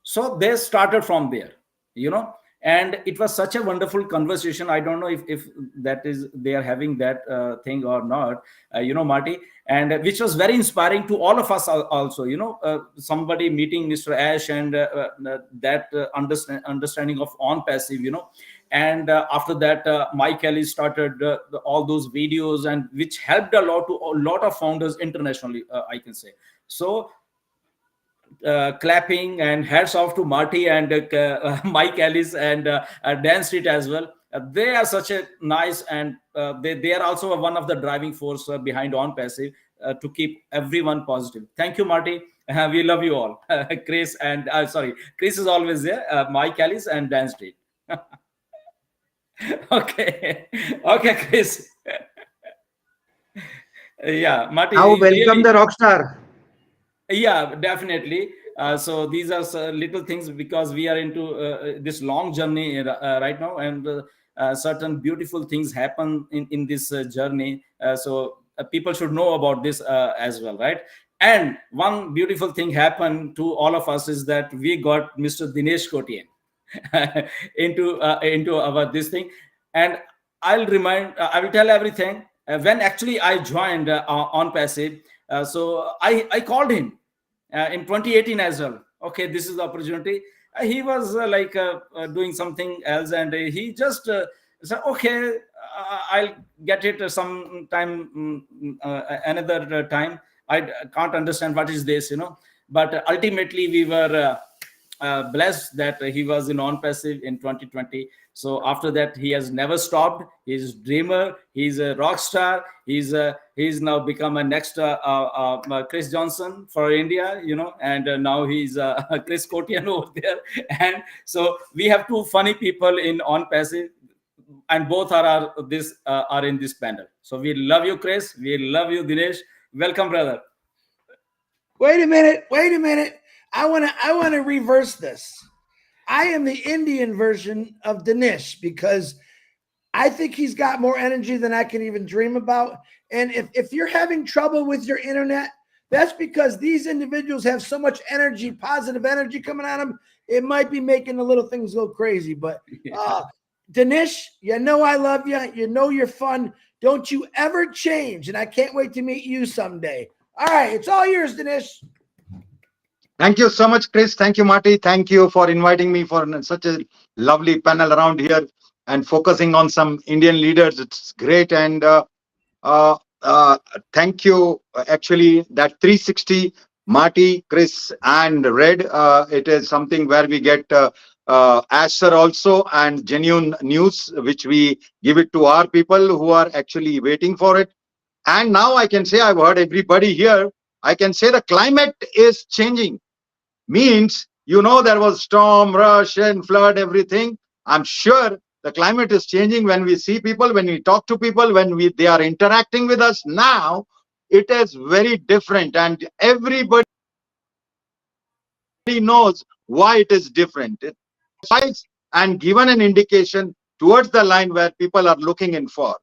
So they started from there, you know. And it was such a wonderful conversation. I don't know if that is they are having that thing or not, you know, Marty, and which was very inspiring to all of us also, you know. Somebody meeting Mr. Ash and that understanding of ONPASSIVE, you know. And after that, Mike Kelly started all those videos, and which helped a lot of founders internationally, I can say. So clapping and hats off to Marty and Mike Ellis and Dan Street as well. They are such a nice, and they are also one of the driving force behind ONPASSIVE to keep everyone positive. Thank you, Marty. We love you all. Chris and sorry, Chris is always there. Mike Ellis and Dan Street. Okay, okay, Chris. Yeah, Marty. Now welcome really, the rock star. yeah, definitely. So these are little things, because we are into this long journey right now, and certain beautiful things happen in this journey. So people should know about this as well, right? And one beautiful thing happened to all of us is that we got Mr. Dinesh Kotian into our this thing. And I will tell everything. When actually I joined ONPASSIVE, so I called him in 2018 as well. Okay, this is the opportunity. He was doing something else, and he just said, okay, I'll get it some time, another time. I can't understand what is this, you know. But ultimately, we were blessed that he was in ONPASSIVE in 2020. So after that, he has never stopped. He's a dreamer. He's a rock star. He's now become a next Chris Johnson for India, you know, and now he's Chris Kotian over there. And so we have two funny people in ONPASSIVE, and both are in this panel. So we love you, Chris. We love you, Dinesh. Welcome, brother. Wait a minute. I want to reverse this. I am the Indian version of Dinesh, because I think he's got more energy than I can even dream about. And if you're having trouble with your internet, that's because these individuals have so much energy, positive energy coming at them. It might be making the little things go crazy. But Dinesh, you know I love you. You know you're fun. Don't you ever change. And I can't wait to meet you someday. All right, it's all yours, Dinesh. Thank you so much, Chris. Thank you, Marty. Thank you for inviting me for such a lovely panel around here and focusing on some Indian leaders. It's great. And thank you. Actually, that 360, Marty, Chris, and Red, it is something where we get Ash sir also, and genuine news, which we give it to our people who are actually waiting for it. And now I can say, I've heard everybody here, I can say the climate is changing. Means, you know, there was storm, rush, and flood, everything. I'm sure the climate is changing when we see people, when we talk to people, when they are interacting with us. Now it is very different, and everybody knows why it is different. It's and given an indication towards the line where people are looking in for.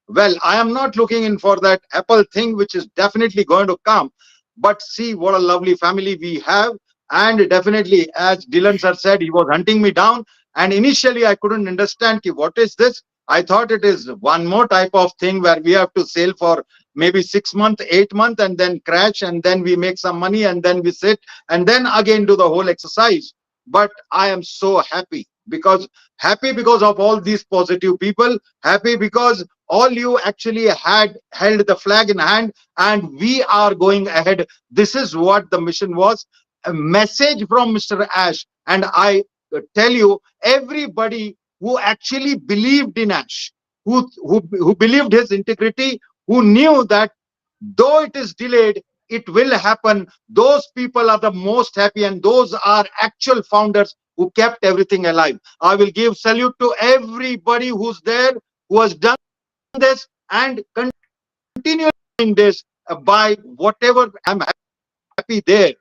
Well, I am not looking in for that Apple thing, which is definitely going to come. But see what a lovely family we have. And definitely, as Dylan sir said, he was hunting me down. And initially, I couldn't understand what is this. I thought it is one more type of thing where we have to sail for maybe 6 months, 8 months, and then crash, and then we make some money, and then we sit, and then again do the whole exercise. But I am so happy because of all these positive people, happy because all you actually had held the flag in hand, and we are going ahead. This is what the mission was, a message from Mr. Ash. And I tell you, everybody who actually believed in Ash, who believed his integrity, who knew that though it is delayed, it will happen. Those people are the most happy, and those are actual founders who kept everything alive. I will give salute to everybody who's there, who has done this and continue doing this by whatever. I'm happy there.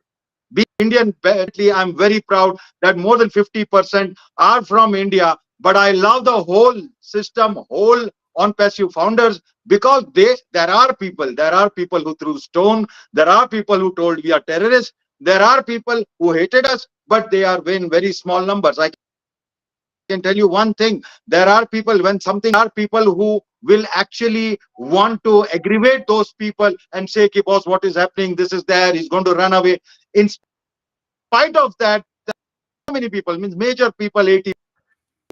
Being Indian, I'm very proud that more than 50% are from India. But I love the whole system, whole ONPASSIVE founders, because there are people who threw stone, there are people who told we are terrorists, there are people who hated us, but they are in very small numbers. I can tell you one thing: there are people who will actually want to aggravate those people and say, "Ki boss, what is happening? This is there. He's going to run away." In spite of that, so many people, means major people, 80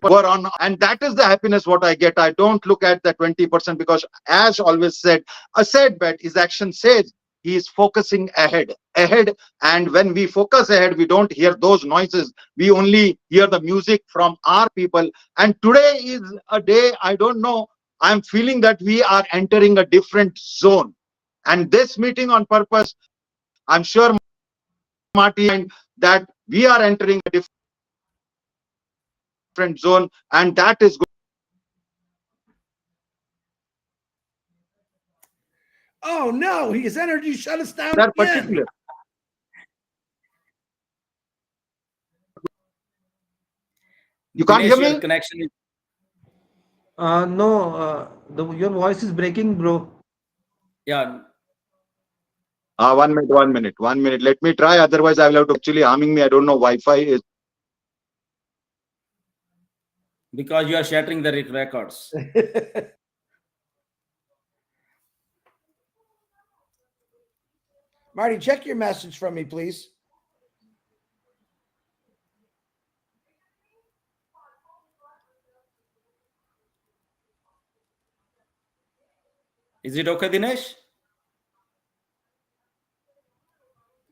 were on, and that is the happiness what I get. I don't look at the 20%, because as always said, a said bet is action says. He is focusing ahead. And when we focus ahead, we don't hear those noises. We only hear the music from our people. And today is a day, I don't know, I'm feeling that we are entering a different zone. And this meeting on purpose, I'm sure Marty, and that we are entering a different zone, and that is good. Oh no, his energy shut us down That again. particular. You can't hear me? Your connection is... No, your voice is breaking, bro. Yeah. 1 minute. Let me try. Otherwise, I will have to actually harming me. I don't know. Wi-Fi is. Because you are shattering the records. Marty, check your message from me, please. Is it okay, Dinesh?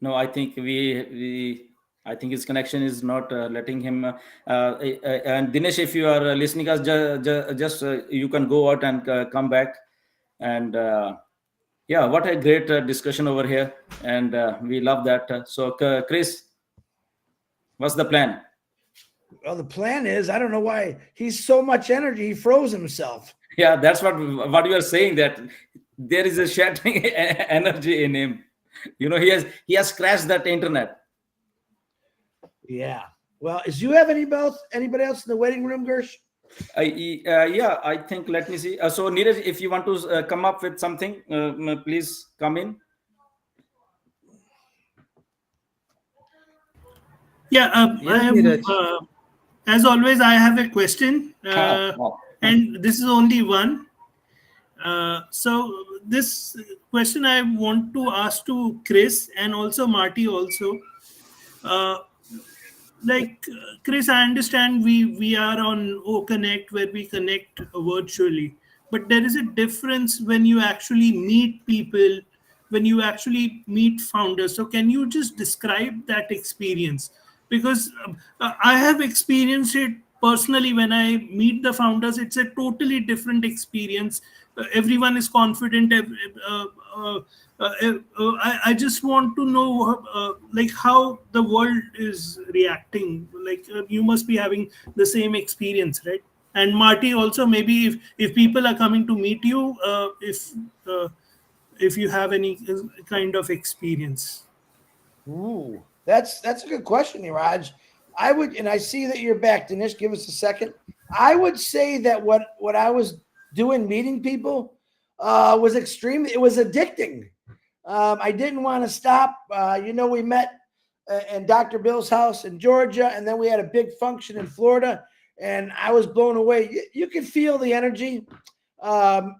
No, I think I think his connection is not letting him. And Dinesh, if you are listening us, just you can go out and come back. And yeah, what a great discussion over here, and we love that. So, Chris, what's the plan? Well, the plan is, I don't know why he's so much energy, he froze himself. Yeah, that's what you are saying, that there is a shattering energy in him. You know, he has crashed that internet. Yeah. Well, do you have anybody else in the waiting room, Gersh? Yeah, I think, let me see. So Neeraj, if you want to come up with something, please come in. Yeah, I have, as always, I have a question, and this is only one. So this question I want to ask to Chris and also Marty also. Like Chris, I understand we are on OConnect where we connect virtually, but there is a difference when you actually meet people, when you actually meet founders. So can you just describe that experience? Because I have experienced it personally. When I meet the founders, it's a totally different experience. Everyone is confident. I just want to know like how the world is reacting. Like you must be having the same experience, right? And Marty also, maybe if people are coming to meet you, if you have any kind of experience. Ooh, that's a good question, Niraj. I would, and I see that you're back, Dinesh. Give us a second. I would say that what I was doing, meeting people, was extremely. It was addicting. I didn't want to stop. We met in Dr. Bill's house in Georgia, and then we had a big function in Florida, and I was blown away. You can feel the energy.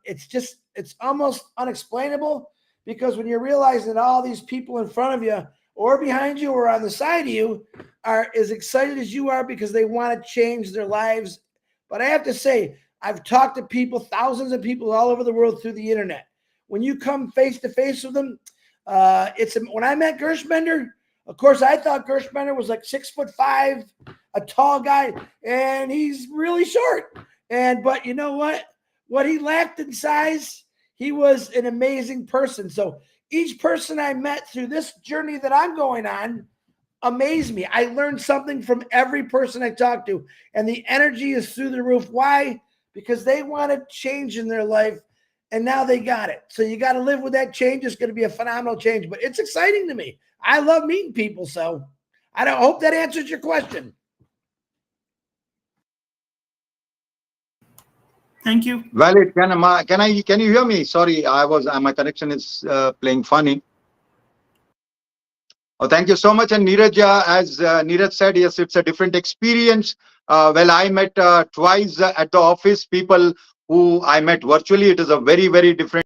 It's almost unexplainable, because when you realize that all these people in front of you or behind you or on the side of you are as excited as you are because they want to change their lives. But I have to say, I've talked to people, thousands of people all over the world through the internet. When you come face to face with them, when I met Gershbender, of course, I thought Gershbender was like 6'5", a tall guy, and he's really short. But you know what? what he lacked in size, he was an amazing person. So each person I met through this journey that I'm going on amazed me. I learned something from every person I talked to, and the energy is through the roof. Why? Because they wanted change in their life, and now they got it. So you got to live with that change. It's going to be a phenomenal change, but it's exciting to me. I love meeting people. So I hope that answers your question. Thank you. Valid. Can you hear me? Sorry, my connection is playing funny. Oh, thank you so much. And Neeraj, as Neeraj said, yes, it's a different experience. Well, I met twice at the office people who I met virtually. It is a very, very different.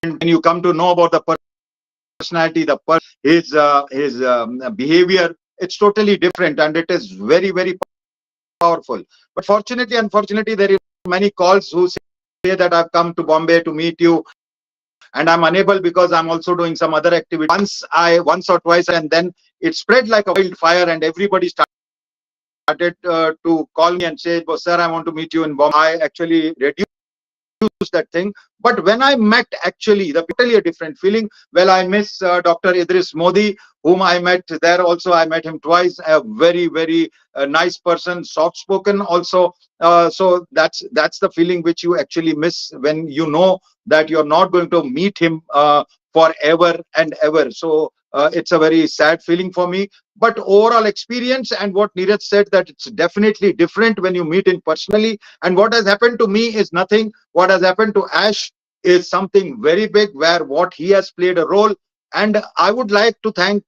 When you come to know about the personality, his behavior, it's totally different, and it is very, very powerful. But fortunately, unfortunately, there are many calls who say that I've come to Bombay to meet you, and I'm unable because I'm also doing some other activity. Once or twice, and then it spread like a wildfire, and everybody started to call me and say, "Oh, sir, I want to meet you in Bombay." I actually reduced that thing. But when I met, actually, the totally a different feeling. Well, I miss Dr. Idris Modi, whom I met there also. I met him twice. A very, very nice person, soft spoken also. So that's the feeling which you actually miss when you know that you're not going to meet him forever and ever. So it's a very sad feeling for me. But overall experience, and what Neeraj said, that it's definitely different when you meet in personally. And what has happened to me is nothing. What has happened to Ash is something very big, where what he has played a role. And I would like to thank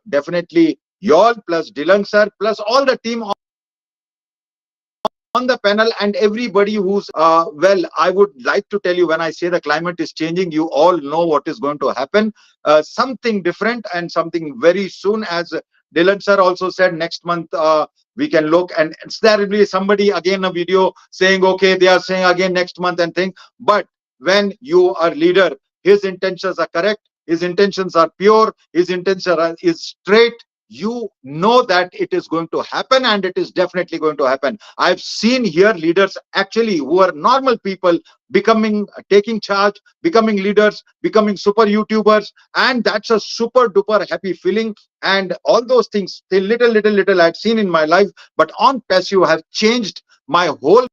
definitely y'all, plus Dylan sir, plus all the team on the panel, and everybody who's well, I would like to tell you, when I say the climate is changing, you all know what is going to happen. Something different and something very soon. As Dylan sir also said, next month we can look, and there will be somebody again a video saying, okay, they are saying again next month and thing. But when you are leader, his intentions are correct, his intentions are pure, his intention is straight, you know that it is going to happen, and it is definitely going to happen. I've seen here leaders actually who are normal people taking charge, becoming leaders, becoming super YouTubers, and that's a super duper happy feeling. And all those things, the little I've seen in my life, but ONPASSIVE have changed my whole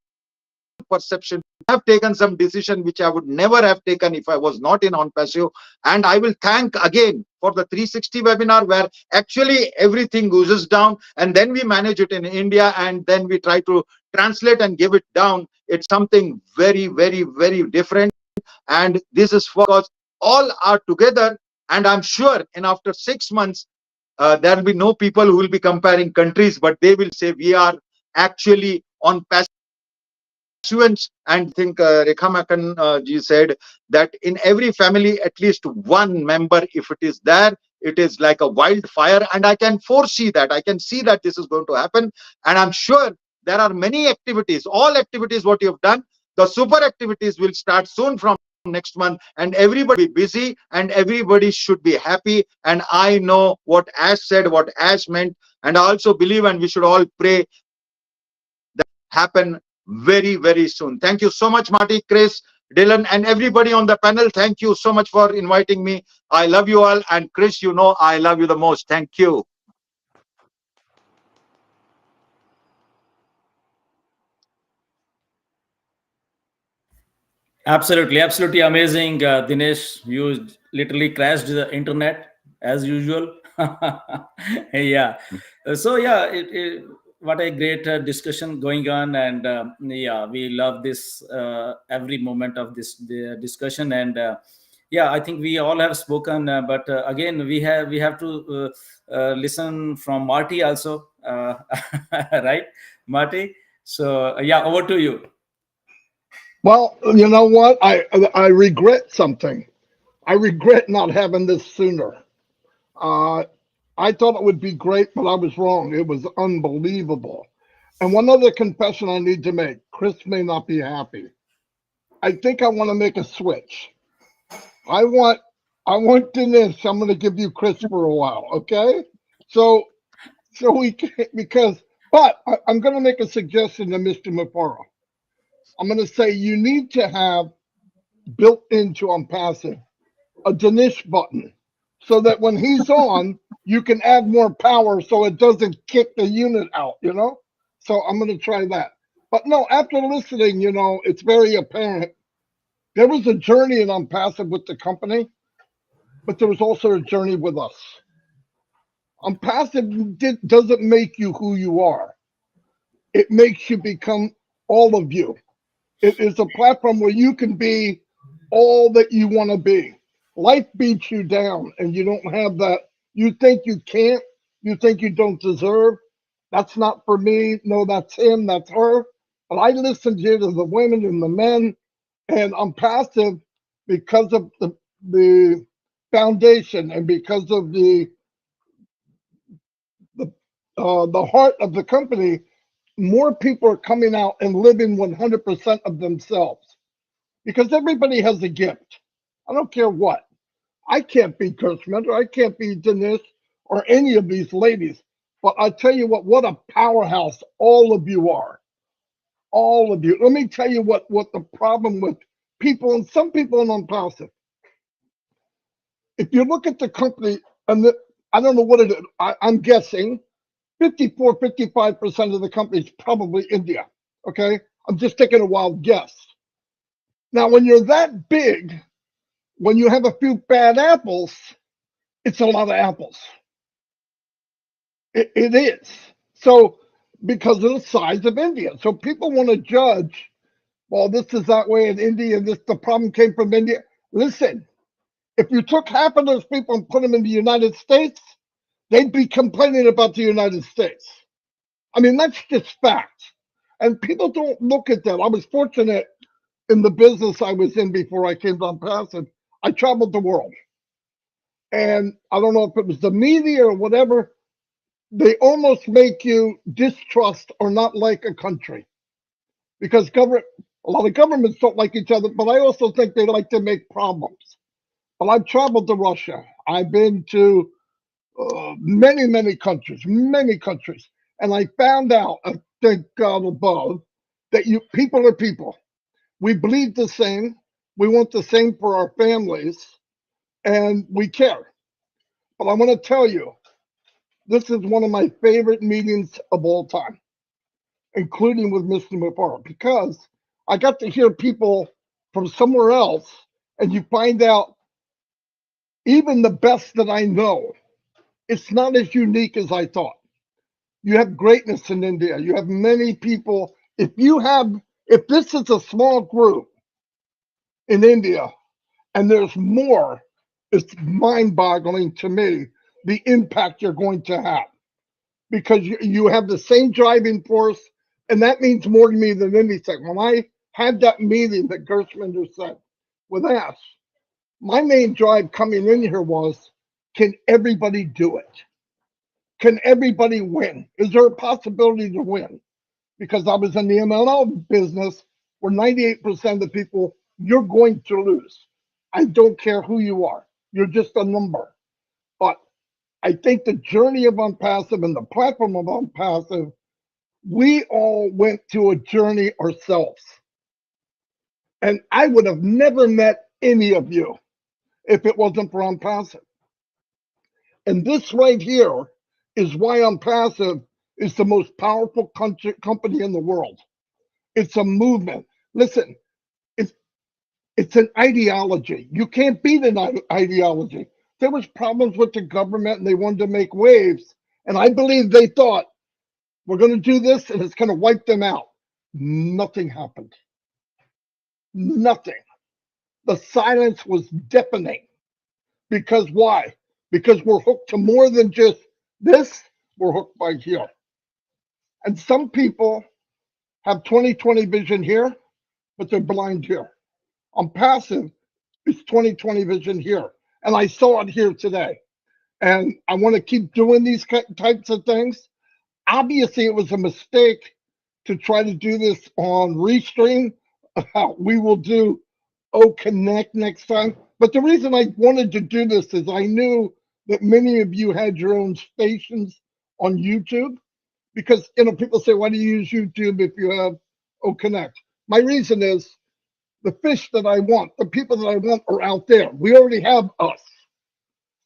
perception. I have taken some decision which I would never have taken if I was not in ONPASSIVE. And I will thank again for the 360 webinar, where actually everything oozes down, and then we manage it in India, and then we try to translate and give it down. It's something very, very, very different. And this is because all are together. And I'm sure in after 6 months, there will be no people who will be comparing countries, but they will say we are actually ONPASSIVE. And I think Rekha Makan ji said that in every family, at least one member, if it is there, it is like a wildfire. And I can foresee that. I can see that this is going to happen. And I'm sure there are many activities, all activities what you have done. The super activities will start soon from next month, and everybody be busy, and everybody should be happy. And I know what Ash said, what Ash meant. And I also believe, and we should all pray that happen very, very soon. Thank you so much, Marty, Chris, Dylan, and everybody on the panel. Thank you so much for inviting me. I love you all. And Chris, you know I love you the most. Thank you. Absolutely, absolutely amazing, Dinesh. You literally crashed the internet as usual. Yeah. So yeah, what a great discussion going on, and yeah, we love this every moment of this discussion. And yeah, I think we all have spoken, but again, we have to listen from Marty also, right, Marty? So yeah, over to you. Well, you know what? I regret something. I regret not having this sooner. I thought it would be great, but I was wrong. It was unbelievable. And one other confession I need to make. Chris may not be happy. I think I want to make a switch. I want Dinesh. I'm going to give you Chris for a while, okay? So we can, because, but I'm going to make a suggestion to Mr. Mufareh. I'm going to say you need to have built into ONPASSIVE a Dinesh button so that when he's on, you can add more power so it doesn't kick the unit out, you know? So I'm going to try that. But no, after listening, you know, it's very apparent. There was a journey in ONPASSIVE with the company, but there was also a journey with us. ONPASSIVE doesn't make you who you are. It makes you become all of you. It is a platform where you can be all that you want to be. Life beats you down and you don't have that. You think you can't, you think you don't deserve. That's not for me. No, that's him, that's her. But I listen here to the women and the men, and ONPASSIVE because of the foundation and because of the heart of the company. More people are coming out and living 100% of themselves because everybody has a gift. I don't care what. I can't be Gershman, or I can't be Dinesh or any of these ladies. But I tell you what a powerhouse all of you are. All of you. Let me tell you what the problem with people, and some people in ONPASSIVE. If you look at the company, and I don't know what it is, I'm guessing 54, 55% of the company is probably India. Okay? I'm just taking a wild guess. Now, when you're that big, when you have a few bad apples, it's a lot of apples. It is. So, because of the size of India. So people want to judge, well, this is that way in India, the problem came from India. Listen, if you took half of those people and put them in the United States, they'd be complaining about the United States. I mean, that's just fact. And people don't look at that. I was fortunate in the business I was in before I came to ONPASSIVE. I traveled the world. And I don't know if it was the media or whatever, they almost make you distrust or not like a country. Because a lot of governments don't like each other, but I also think they like to make problems. But I've traveled to Russia. I've been to many, many countries. And I found out, thank God above, that people are people. We bleed the same. We want the same for our families, and we care. But I want to tell you, this is one of my favorite meetings of all time, including with Mr. Mufareh, because I got to hear people from somewhere else, and you find out even the best that I know, it's not as unique as I thought. You have greatness in India. You have many people. If this is a small group in India and there's more, it's mind-boggling to me the impact you're going to have, because you have the same driving force, and that means more to me than anything. When I had that meeting that Gershman said with Ash, my main drive coming in here was, can everybody do it? Can everybody win? Is there a possibility to win? Because I was in the MLM business where 98% of the people, you're going to lose. I don't care who you are. You're just a number. But I think the journey of ONPASSIVE and the platform of ONPASSIVE, we all went through a journey ourselves. And I would have never met any of you if it wasn't for ONPASSIVE. And this right here is why ONPASSIVE is the most powerful company in the world. It's a movement. Listen, it's an ideology. You can't beat an ideology. There was problems with the government and they wanted to make waves. And I believe they thought, we're going to do this and it's going to wipe them out. Nothing happened. Nothing. The silence was deafening. Because why? Because we're hooked to more than just this. We're hooked by here. And some people have 20/20 vision here, but they're blind here. ONPASSIVE is 20/20 vision here. And I saw it here today. And I want to keep doing these types of things. Obviously, it was a mistake to try to do this on Restream. We will do Connect next time. But the reason I wanted to do this is I knew that many of you had your own stations on YouTube. Because, people say, why do you use YouTube if you have Connect? My reason is the fish that I want, the people that I want are out there. We already have us.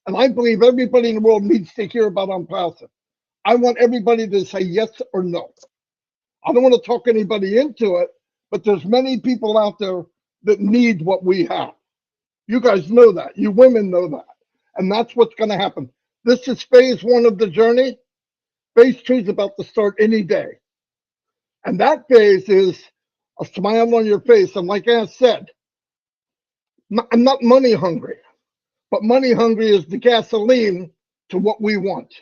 And I believe everybody in the world needs to hear about ONPASSIVE. I want everybody to say yes or no. I don't want to talk anybody into it, but there's many people out there that need what we have. You guys know that. You women know that. And that's what's going to happen. This is phase 1 of the journey. Phase 2 is about to start any day. And that phase is a smile on your face. And like I said, I'm not money hungry, but money hungry is the gasoline to what we want.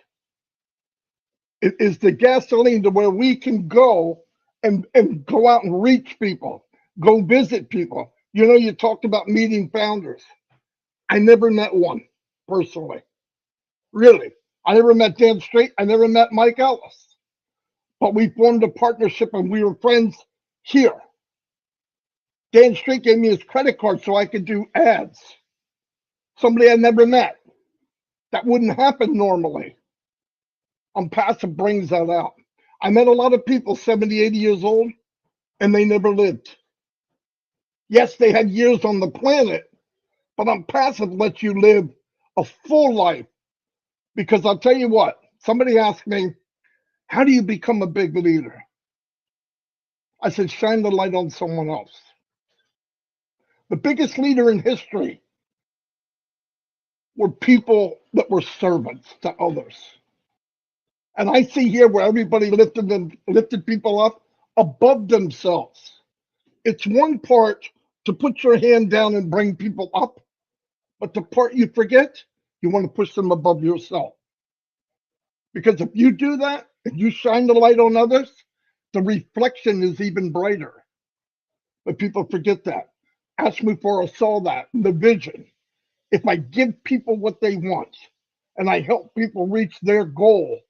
It is the gasoline to where we can go and go out and reach people, go visit people. You know, you talked about meeting founders. I never met one personally. Really. I never met Dan Straight. I never met Mike Ellis. But we formed a partnership and we were friends here. Dan Straight gave me his credit card so I could do ads. Somebody I never met. That wouldn't happen normally. ONPASSIVE brings that out. I met a lot of people 70, 80 years old, and they never lived. Yes, they had years on the planet, but ONPASSIVE lets you live a full life. Because I'll tell you what, somebody asked me, how do you become a big leader? I said, shine the light on someone else. The biggest leader in history were people that were servants to others. And I see here where everybody lifted people up above themselves. It's one part to put your hand down and bring people up, but the part you forget, you want to push them above yourself. Because if you do that, if you shine the light on others, the reflection is even brighter. But people forget that. Ash Mufareh saw that, the vision. If I give people what they want and I help people reach their goal,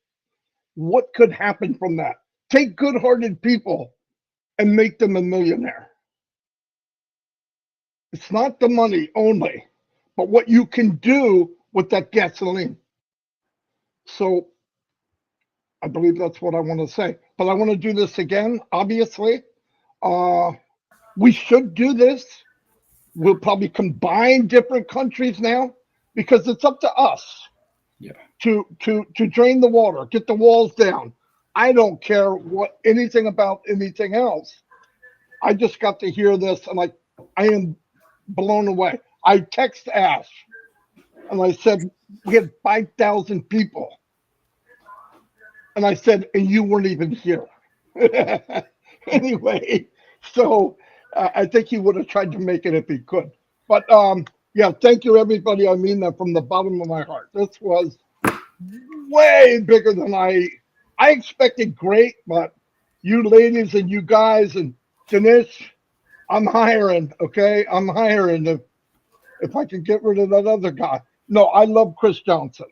what could happen from that? Take good-hearted people and make them a millionaire. It's not the money only, but what you can do with that gasoline. So I believe that's what I want to say. But I want to do this again, obviously. We should do this. We'll probably combine different countries now because it's up to us. Yeah. To drain the water, get the walls down. I don't care what anything about anything else. I just got to hear this and I am blown away. I text Ash and I said, we had 5,000 people. And I said, and you weren't even here. Anyway, so I think he would have tried to make it if he could. But yeah, thank you everybody. I mean that from the bottom of my heart. This was way bigger than I expected. Great, but you ladies and you guys and Dinesh, I'm hiring. Okay, I'm hiring if I can get rid of that other guy. No, I love Chris Johnson.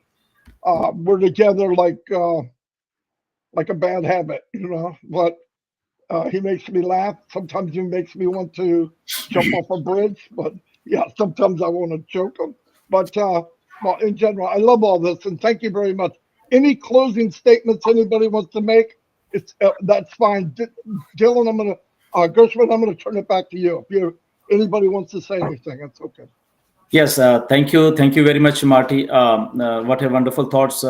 We're together like a bad habit, you know. But he makes me laugh. Sometimes he makes me want to jump off a bridge. But yeah, sometimes I want to choke him. But well, in general, I love all this, and thank you very much. Any closing statements anybody wants to make? It's that's fine. Dylan, I'm gonna Gershwin, I'm gonna turn it back to you. If anybody wants to say anything, that's okay. Yes, thank you very much, Marty. What a wonderful thoughts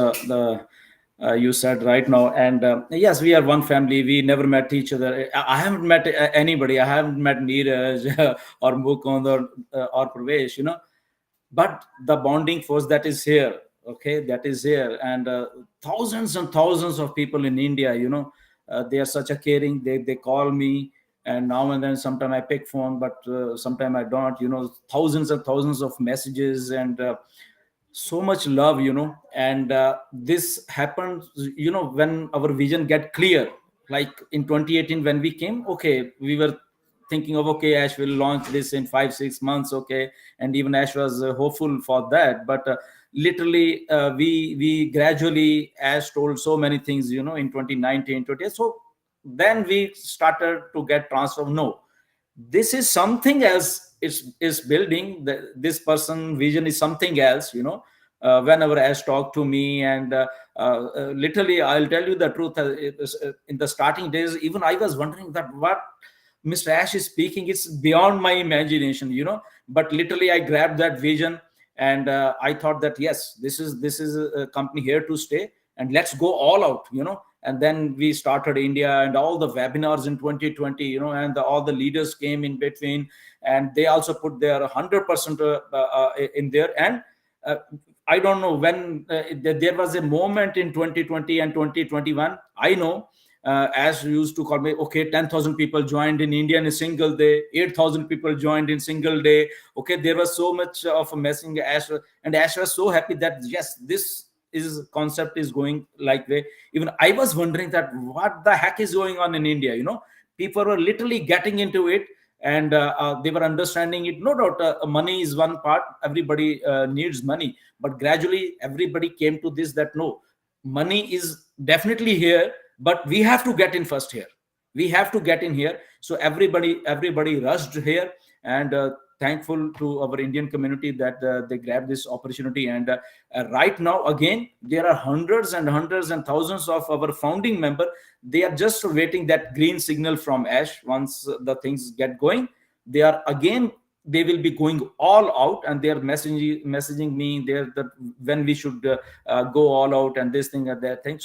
you said right now. And yes, we are one family. We never met each other. I haven't met anybody. I haven't met Neeraj or Mukund or Pravesh, you know. But the bonding force that is here, okay, that is here. And thousands and thousands of people in India, you know, they are such a caring. They call me. And now and then, sometime I pick phone, but sometime I don't, you know, thousands and thousands of messages and so much love, you know. And this happened, you know, when our vision get clear, like in 2018, when we came, okay, we were thinking of, okay, Ash will launch this in 5-6 months. Okay. And even Ash was hopeful for that. But literally, we gradually, Ash told so many things, you know, in 2019, 20. So then we started to get transformed. No, this is something else. Is building. This person vision is something else, you know. Whenever Ash talked to me, and literally, I'll tell you the truth. In the starting days, even I was wondering that what Mr. Ash is speaking, it's beyond my imagination, but literally I grabbed that vision, and I thought that yes, this is a company here to stay, and let's go all out, and then we started India and all the webinars in 2020, and all the leaders came in between, and they also put their 100% in there. And I don't know when there was a moment in 2020 and 2021. I know as used to call me, okay, 10,000 people joined in India in a single day, 8,000 people joined in single day. Okay, there was so much of a messing Ash, and Ash was so happy that yes, this is concept is going like way. Even I was wondering that what the heck is going on in India. People were literally getting into it, and they were understanding it. No doubt, money is one part. Everybody needs money, but gradually everybody came to this, that no, money is definitely here, but we have to get in first here. We have to get in here. So everybody rushed here, and thankful to our Indian community that they grabbed this opportunity. And right now, again, there are hundreds and hundreds and thousands of our founding member. They are just waiting that green signal from Ash. Once the things get going, they will be going all out, and they are messaging me there that when we should go all out, and this thing and that thing.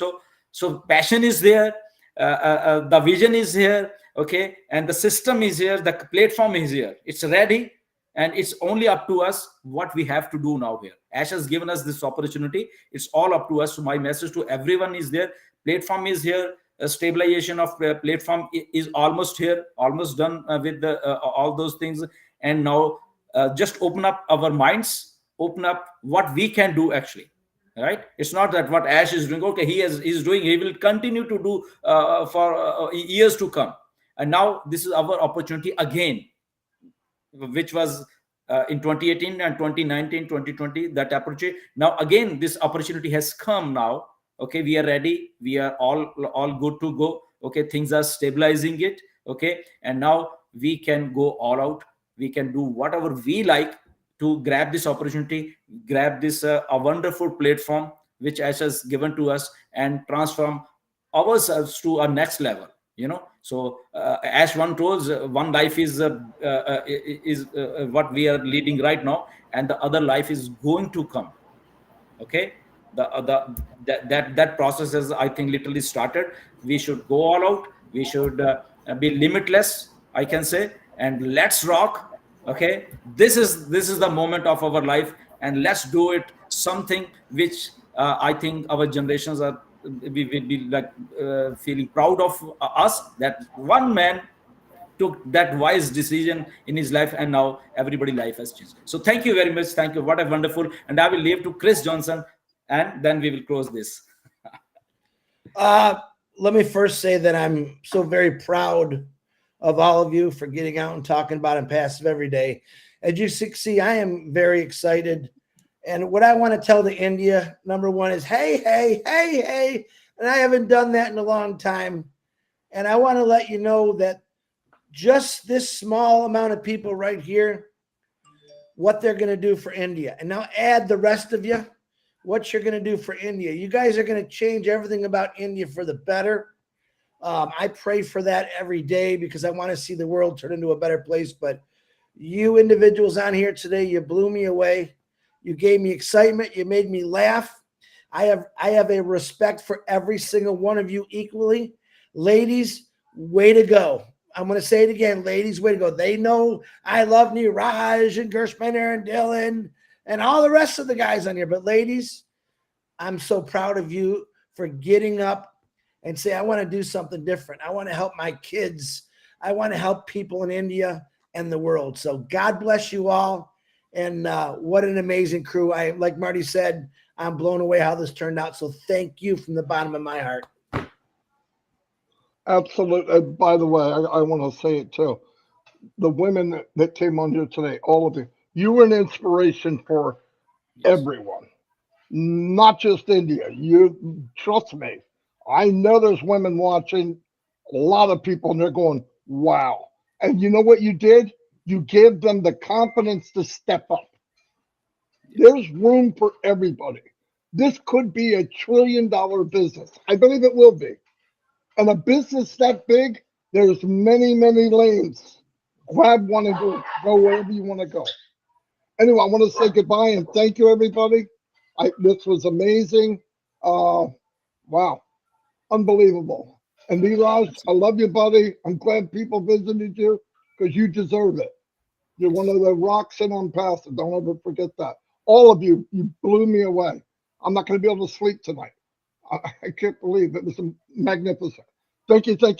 So passion is there, the vision is here, okay, and the system is here, the platform is here, it's ready, and it's only up to us what we have to do now here. Ash has given us this opportunity. It's all up to us. So my message to everyone is there. Platform is here. Stabilization of platform is almost here, almost done with all those things. And now just open up our minds, open up what we can do actually. Right? It's not that what Ash is doing, okay, he's doing, he will continue to do for years to come. And now this is our opportunity again, which was in 2018 and 2019, 2020, that opportunity. Now again, this opportunity has come now. Okay, we are ready. We are all good to go. Okay, things are stabilizing it. Okay, and now we can go all out. We can do whatever we like to grab this opportunity, grab this a wonderful platform which Ash has given to us, and transform ourselves to a next level. So Ash one told, one life is what we are leading right now, and the other life is going to come. Okay, that process has, I think, literally started. We should go all out. We should be limitless, I can say, and let's rock. Okay, this is the moment of our life, and let's do it something which I think our generations are we will be like feeling proud of us, that one man took that wise decision in his life, and now everybody's life has changed. So thank you very much. Thank you. What a wonderful. And I will leave to Chris Johnson, and then we will close this. Let me first say that I'm so very proud of all of you for getting out and talking about ONPASSIVE every day. As you see, I am very excited. And what I want to tell to India, number one, is hey. And I haven't done that in a long time. And I want to let you know that just this small amount of people right here, what they're going to do for India. And now add the rest of you, what you're going to do for India. You guys are going to change everything about India for the better. I pray for that every day because I want to see the world turn into a better place. But you individuals on here today, you blew me away. You gave me excitement. You made me laugh. I have a respect for every single one of you equally. Ladies, way to go. I'm going to say it again. Ladies, way to go. They know I love Niraj and Gershman and Dylan and all the rest of the guys on here. But ladies, I'm so proud of you for getting up and say, I want to do something different. I want to help my kids. I want to help people in India and the world. So God bless you all. And what an amazing crew. Like Marty said, I'm blown away how this turned out. So thank you from the bottom of my heart. Absolutely. By the way, I want to say it too. The women that came on here today, all of you were an inspiration for everyone, not just India. You trust me. I know there's women watching, a lot of people, and they're going, wow. And you know what you did? You gave them the confidence to step up. There's room for everybody. This could be $1 trillion business. I believe it will be. And a business that big, There's many, many lanes. Grab one and go wherever you want to go. Anyway, I want to say goodbye and thank you, everybody. This was amazing. Wow, unbelievable. And Neeraj, I love you, buddy. I'm glad people visited you because you deserve it. You're one of the rocks in ONPASSIVE. Don't ever forget that. All of you, you blew me away. I'm not going to be able to sleep tonight. I can't believe it was magnificent. Thank you. Thank you.